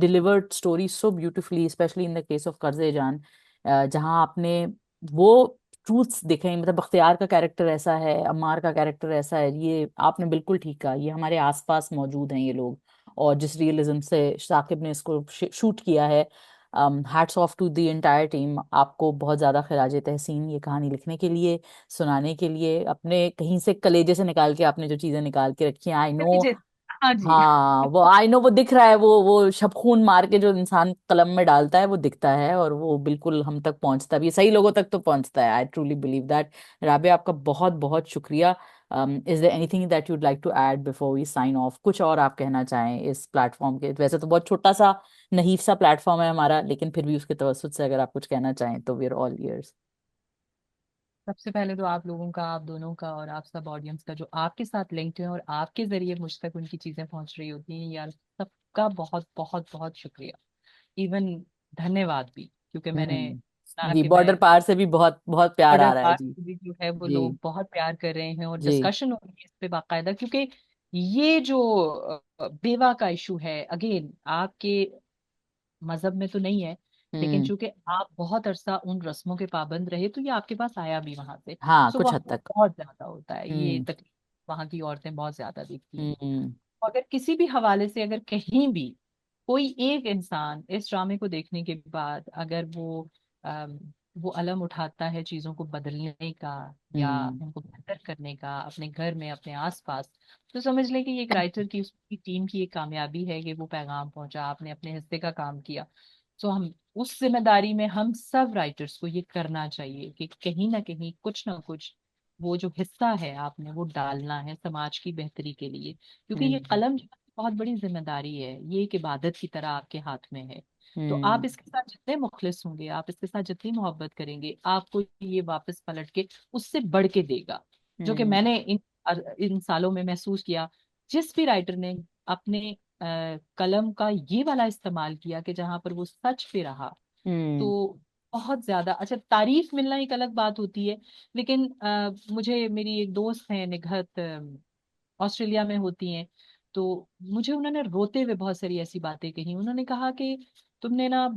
delivered stories so beautifully, especially in the case of कर्ज़े जान, जहाँ आपने वो ट्रूथ्स दिखे। मतलब बख्तियार का कैरेक्टर ऐसा है, अम्मार का कैरेक्टर ऐसा है, ये आपने बिल्कुल ठीक कहा, ये हमारे आसपास मौजूद हैं ये लोग। और जिस रियलिज्म से साकिब ने इसको शूट किया है, hats off to the entire team. आपको बहुत ज़्यादा खराज तहसीन ये कहानी लिखने के लिए, सुनाने के लिए, अपने कहीं से कलेजे से निकाल के आपने जो चीज़ें निकाल के रखी हैं। I know. जी। हाँ जी। हाँ, वो आई नो, वो दिख रहा है, वो शब खून मार के जो इंसान कलम में डालता है वो दिखता है, और वो बिल्कुल हम तक पहुंचता भी है, सही लोगों तक तो पहुंचता है। I truly believe that. Rabia, आपका बहुत बहुत शुक्रिया। Is there anything that you'd like to add before we sign off? कुछ और आप कहना चाहें इस प्लेटफॉर्म के, वैसे तो बहुत छोटा सा नहीफ सा प्लेटफॉर्म है हमारा, लेकिन फिर भी उसके तवज्जुद से अगर आप कुछ कहना चाहें तो वी आर ऑल ईयर्स। सबसे पहले तो आप लोगों का, आप दोनों का, और आप सब ऑडियंस का जो आपके साथ लिंक्ड है और आपके जरिए मुझ तक उनकी चीजें पहुंच रही होती हैं यार, सबका बहुत बहुत बहुत शुक्रिया। इवन धन्यवाद भी, क्योंकि मैंने सुना जी, कि बॉर्डर मैं पार से भी बहुत बहुत प्यार ऑर्डर आ रहा है पास जी। भी जो है वो जी। लोग बहुत प्यार कर रहे हैं, और जी। डिस्कशन हो रही है इस पे बाकायदा, क्योंकि ये जो बेवा का इशू है, अगेन आपके मजहब में तो नहीं है, लेकिन हम्म। चूंकि आप बहुत अरसा उन रस्मों के पाबंद रहे, तो ये आपके पास आया भी वहां से। हाँ, सो कुछ हद वहाँ तक। बहुत ज्यादा होता है ये हम्म। तकलीफ, वहाँ की औरतें बहुत ज्यादा देखती हैं। हम्म। अगर किसी भी हवाले से, अगर कहीं भी कोई एक इंसान इस ड्रामे को देखने के बाद अगर अम, वो अलम उठाता है चीजों को बदलने का, या हम्म। उनको बेहतर करने का अपने घर में, अपने आसपास, तो समझ लें कि ये एक राइटर की, उसकी टीम की एक कामयाबी है कि वो पैगाम पहुंचा, आपने अपने हिस्से का काम किया। तो हम उस जिम्मेदारी में, हम सब राइटर्स को ये करना चाहिए कि कहीं ना कहीं कुछ ना कुछ वो जो हिस्सा है आपने वो डालना है समाज की बेहतरी के लिए, क्योंकि ये हम्म। कलम जो है, बहुत बड़ी जिम्मेदारी है, ये एक इबादत की तरह आपके हाथ में है। तो हम्म। आप इसके साथ जितने मुखलिस होंगे, आप इसके साथ जितनी मोहब्बत करेंगे, आपको ये वापस पलट के उससे बढ़ के देगा। जो कि हम्म। मैंने इन सालों में महसूस किया, जिस भी राइटर ने अपने कलम का ये वाला इस्तेमाल किया कि जहां पर वो सच पे रहा, हम्म। तो बहुत ज्यादा अच्छा, तारीफ मिलना एक अलग बात होती है, लेकिन मुझे मेरी एक दोस्त है निघत, ऑस्ट्रेलिया में होती हैं, तो मुझे उन्होंने रोते हुए बहुत सारी ऐसी बातें कही। उन्होंने कहा कि तुमने ना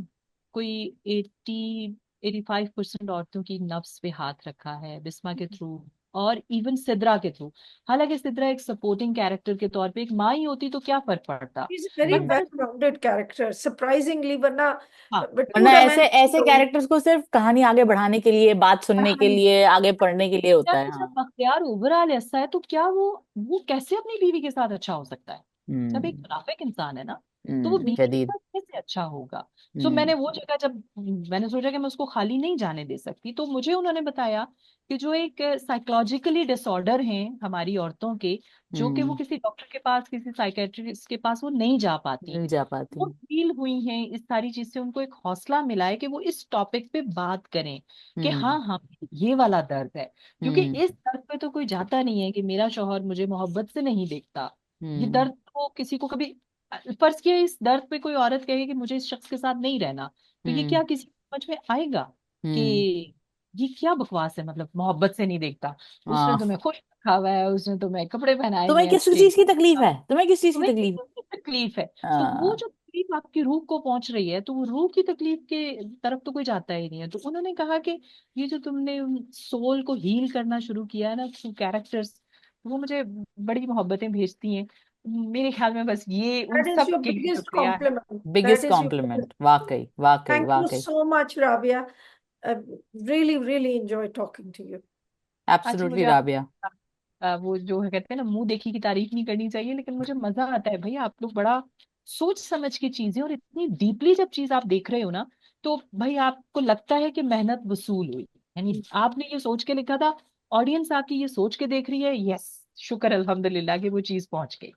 कोई 85% औरतों की नफ्स पे हाथ रखा है बिस्मा के थ्रू, और इवन सिद्रा के थ्रू। हालांकि सिद्रा एक सपोर्टिंग कैरेक्टर के तौर पे एक माँ ही होती तो क्या फर्क पड़ता, इज वेरी पर हम्म। मैंने, वेल राउंडेड कैरेक्टर सरप्राइजिंगली, वरना हाँ, टू वरना ऐसे ऐसे डायमेंशनल। कैरेक्टर्स को सिर्फ कहानी आगे बढ़ाने के लिए, बात सुनने के कहानी, लिए, आगे पढ़ने के लिए होता है। जब हाँ। बख्तियार ओवरऑल ऐसा है, तो क्या वो कैसे अपनी बीवी के साथ अच्छा हो सकता है? जब एक हम्म। मुनाफिक इंसान है ना, तो वो बीवी के जदीद। साथ कैसे अच्छा होगा? सो हम्म। मैंने वो जगह, जब मैंने सोचा कि मैं उसको खाली नहीं जाने दे सकती, तो मुझे उन्होंने बताया कि जो एक साइकोलॉजिकली डिसऑर्डर हैं हमारी औरतों के, जो कि वो हम्म। किसी डॉक्टर के पास, किसी साइकेट्रिस्ट के पास वो नहीं जा पाती, नहीं जा पाती। वो फील हुई हैं इस सारी चीज से, उनको एक हौसला मिला है कि वो इस टॉपिक पे बात करें कि हम्म। हाँ हाँ, ये वाला दर्द है। क्योंकि हम्म। इस दर्द पे तो कोई जाता नहीं है कि मेरा शौहर मुझे मोहब्बत से नहीं देखता। ये हम्म। दर्द तो किसी को कभी, फर्ज किया इस दर्द पे कोई औरत कहे कि मुझे इस शख्स के साथ नहीं रहना, तो ये हम्म। क्या किसी को समझ में आएगा हम्म। कि ये क्या बकवास है? मतलब मोहब्बत से नहीं देखता, उसने हाँ। तुम्हें खुश रखा हुआ है, उसने तुम्हें कपड़े पहनाए हुए तुम्हें हैं किस अच्छे, चीज की तकलीफ है? तुम्हें किस चीज की तुम्हें किस तकलीफ? चीज़ की तकलीफ है? तो वो हाँ। जो तकलीफ आपकी रूह को पहुंच रही है, तो वो रूह की तकलीफ के तरफ तो कोई जाता ही नहीं है। तो उन्होंने कहा कि ये जो तुमने सोल को हील करना शुरू किया है ना थ्रू कैरेक्टर्स, वो मुझे बड़ी मोहब्बतें भेजती हैं। मेरे ख्याल में बस ये उन दैट इज सब योर के लिए बिगेस्ट शुक्रिया है। Compliment. That biggest is your compliment, biggest. वाकई वाकई थैंक यू वाकई। So much, Rabia. Really, really enjoy talking to you. अच्छा, एब्सोल्युटली मुझे राबिया। वो जो है कहते हैं ना, मुंह देखी की तारीफ नहीं करनी चाहिए, लेकिन मुझे मजा आता है भाई, आप लोग बड़ा सोच समझ के चीजें, और इतनी डीपली जब चीज आप देख रहे हो ना, तो भाई आपको लगता है कि मेहनत वसूल हुई। यानी आपने ये सोच के लिखा था, ऑडियंस आपकी ये सोच के देख रही है, यस, शुक्र अल्हम्दुलिल्लाह कि वो चीज पहुंच गई।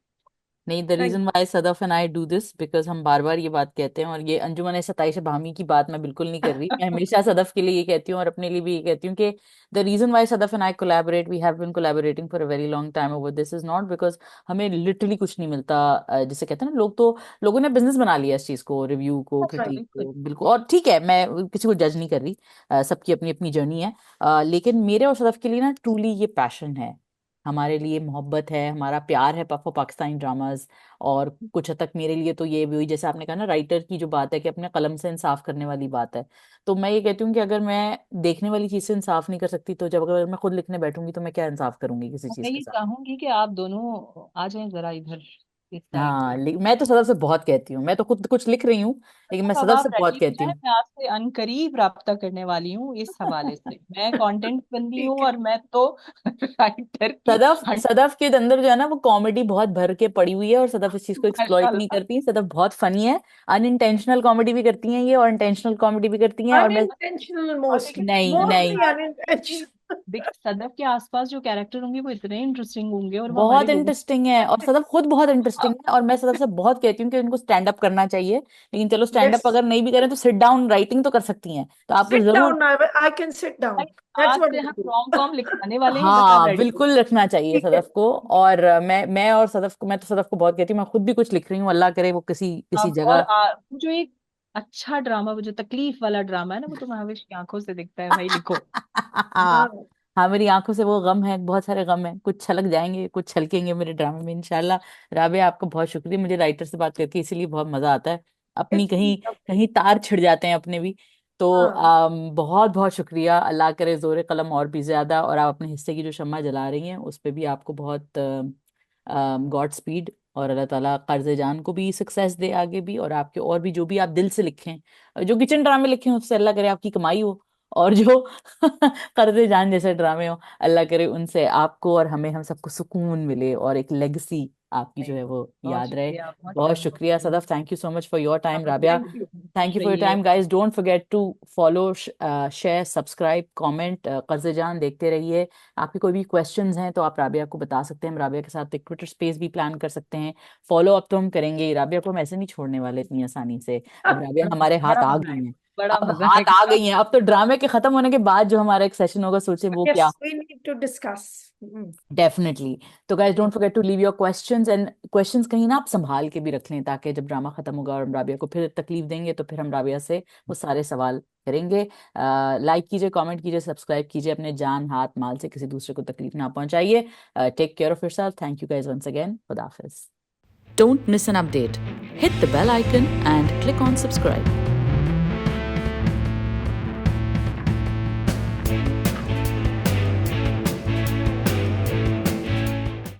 नहीं, the Thank reason why Sadaf and I do this because हम बार बार ये बात कहते हैं, और ये अंजुमन सताइश भामी की बात मैं बिल्कुल नहीं कर रही, मैं हमेशा सदफ के लिए ये कहती हूँ और अपने लिए भी ये कहती हूँ कि the reason why Sadaf and I collaborate, we have been collaborating for a very long time over this is not because हमें लिटरली कुछ नहीं मिलता। जिसे कहते हैं ना लोग, तो लोगों ने बिजनेस बना लिया इस चीज को, रिव्यू को, right. क्रिटिक बिल्कुल। को, बिल्कुल। और ठीक है, मैं किसी को जज नहीं कर रही, सबकी अपनी अपनी जर्नी है। लेकिन मेरे और सदफ के लिए ना ट्रूली ये पैशन है, हमारे लिए मोहब्बत है, हमारा प्यार है फॉर पाकिस्तानी ड्रामाज। और कुछ हद तक मेरे लिए तो ये भी हुई, जैसे आपने कहा ना राइटर की जो बात है कि अपने कलम से इंसाफ करने वाली बात है। तो मैं ये कहती हूँ कि अगर मैं देखने वाली चीज से इंसाफ नहीं कर सकती, तो जब अगर मैं खुद लिखने बैठूंगी तो मैं क्या इंसाफ करूंगी किसी और चीज मैं के ये साथ। चाहूंगी कि आप दोनों आ जाएं जरा इधर, इस साइड हाँ, पे। मैं तो सदफ से बहुत कहती हूँ, मैं तो खुद कुछ लिख रही हूँ, लेकिन मैं अब सदफ से आप बहुत रेडी हो कहती जाए, हूँ। मैं आपसे अनकरीब राब्ता करने वाली हूँ इस हवाले से। मैं कंटेंट बंदी हूँ ठीक है। और मैं तो राइटर की सदफ हंट। सदफ के अंदर जो है ना वो कॉमेडी बहुत भर के पड़ी हुई है, और सदफ इस चीज को एक्सप्लॉइट नहीं माशाल्लाह। करती, सदफ बहुत फनी है। अनइंटेंशनल कॉमेडी भी करती हैं ये, और इंटेंशनल कॉमेडी भी करती हैं, और मैं Unintentional और लेकिन mostly, नहीं इसमें नहीं, mostly बात ये है कि unintentional. देखिए सदफ के आसपास जो कैरेक्टर होंगे वो इतने इंटरेस्टिंग होंगे, और वो हमारे बहुत लोगों इंटरेस्टिंग है, और सदफ खुद बहुत इंटरेस्टिंग है, और मैं सदफ से बहुत कहती हूँ कि उनको स्टैंड अप करना चाहिए। लेकिन चलो, स्टैंड अप Yes. अगर नहीं भी करें तो सिट डाउन राइटिंग तो कर सकती हैं, तो आपको Sit जरूर। down. I can sit भाई, down. That's आज what से we हम do. रोम कॉम लिखवाने वाले हैं, बस आप हाँ, रेडी हो। बिल्कुल रखना चाहिए ठीक है। सदफ को। और मैं और सदफ को, मैं तो सदफ को बहुत कहती हूँ, मैं खुद भी कुछ लिख रही हूँ, अल्लाह करे वो किसी किसी अब और जगह। वो जो एक अच्छा ड्रामा, वो जो तकलीफ वाला ड्रामा है ना, वो तो महावेश की आंखों से दिखता है, भाई लिखो। हाँ, हाँ, मेरी आंखों से वो गम है, बहुत सारे गम है, कुछ छलक जाएंगे, कुछ छलकेंगे मेरे ड्रामे में इंशाल्लाह। राबिया, आपका बहुत शुक्रिया, मुझे राइटर से बात करके इसीलिए बहुत मजा आता है, अपनी it's कहीं lovely. कहीं तार छिड़ जाते हैं अपने भी। तो हाँ, बहुत बहुत शुक्रिया, अल्लाह करे जोर कलम और भी ज्यादा, और आप अपने हिस्से की जो शम्मा जला रही हैं उस पे भी आपको बहुत गॉड स्पीड, और अल्लाह ताला कर्ज जान को भी सक्सेस दे आगे भी, और आपके और भी जो भी आप दिल से लिखें, जो किचन ड्रामे लिखे हैं उससे अल्लाह करे आपकी कमाई हो, और जो कर्ज जान जैसे ड्रामे हो अल्लाह करे उनसे आपको और हमें, हम सबको सुकून मिले, और एक लेगेसी आपकी जो है वो बहुत याद रहे। शुक्रिया, बहुत बहुत शुक्रिया। शुक्रिया Sadaf, thank you so much for your time. Rabia, thank you, thank खुश यू फॉर योर रहिए। Time guys, don't forget to follow, share, subscribe, comment, Qarz-e-Jaan देखते रहिए। आपके कोई भी क्वेश्चंस हैं तो आप राबिया को बता सकते हैं, हम राबिया के साथ एक ट्विटर स्पेस भी प्लान कर सकते हैं। फॉलो अप तो हम करेंगे ही, राबिया को हम ऐसे नहीं छोड़ने वाले इतनी आसानी से, अब राबिया हमारे हाथ बड़ा आ मजा गई आएगा, हैं। बड़ा अब मजा हाथ आ आएगा। गई हैं, अब तो ड्रामे के खत्म होने के बाद जो हमारा एक सेशन होगा, सोचे वो क्या। yes, we need to discuss. Definitely. तो guys don't forget to leave your questions, and questions कहीं ना आप संभाल के भी रख लें, ताकि जब ड्रामा खत्म होगा और हम राबिया को फिर तकलीफ देंगे तो फिर हम राबिया से वो सारे सवाल करेंगे। लाइक कीजिए, कमेंट कीजिए, सब्सक्राइब कीजिए, अपने जान हाथ माल से किसी दूसरे को तकलीफ ना पहुंचाइए। Take care of yourself, thank you guys once again, खुदा हाफिज। Don't miss an update. Hit the bell icon and click on subscribe.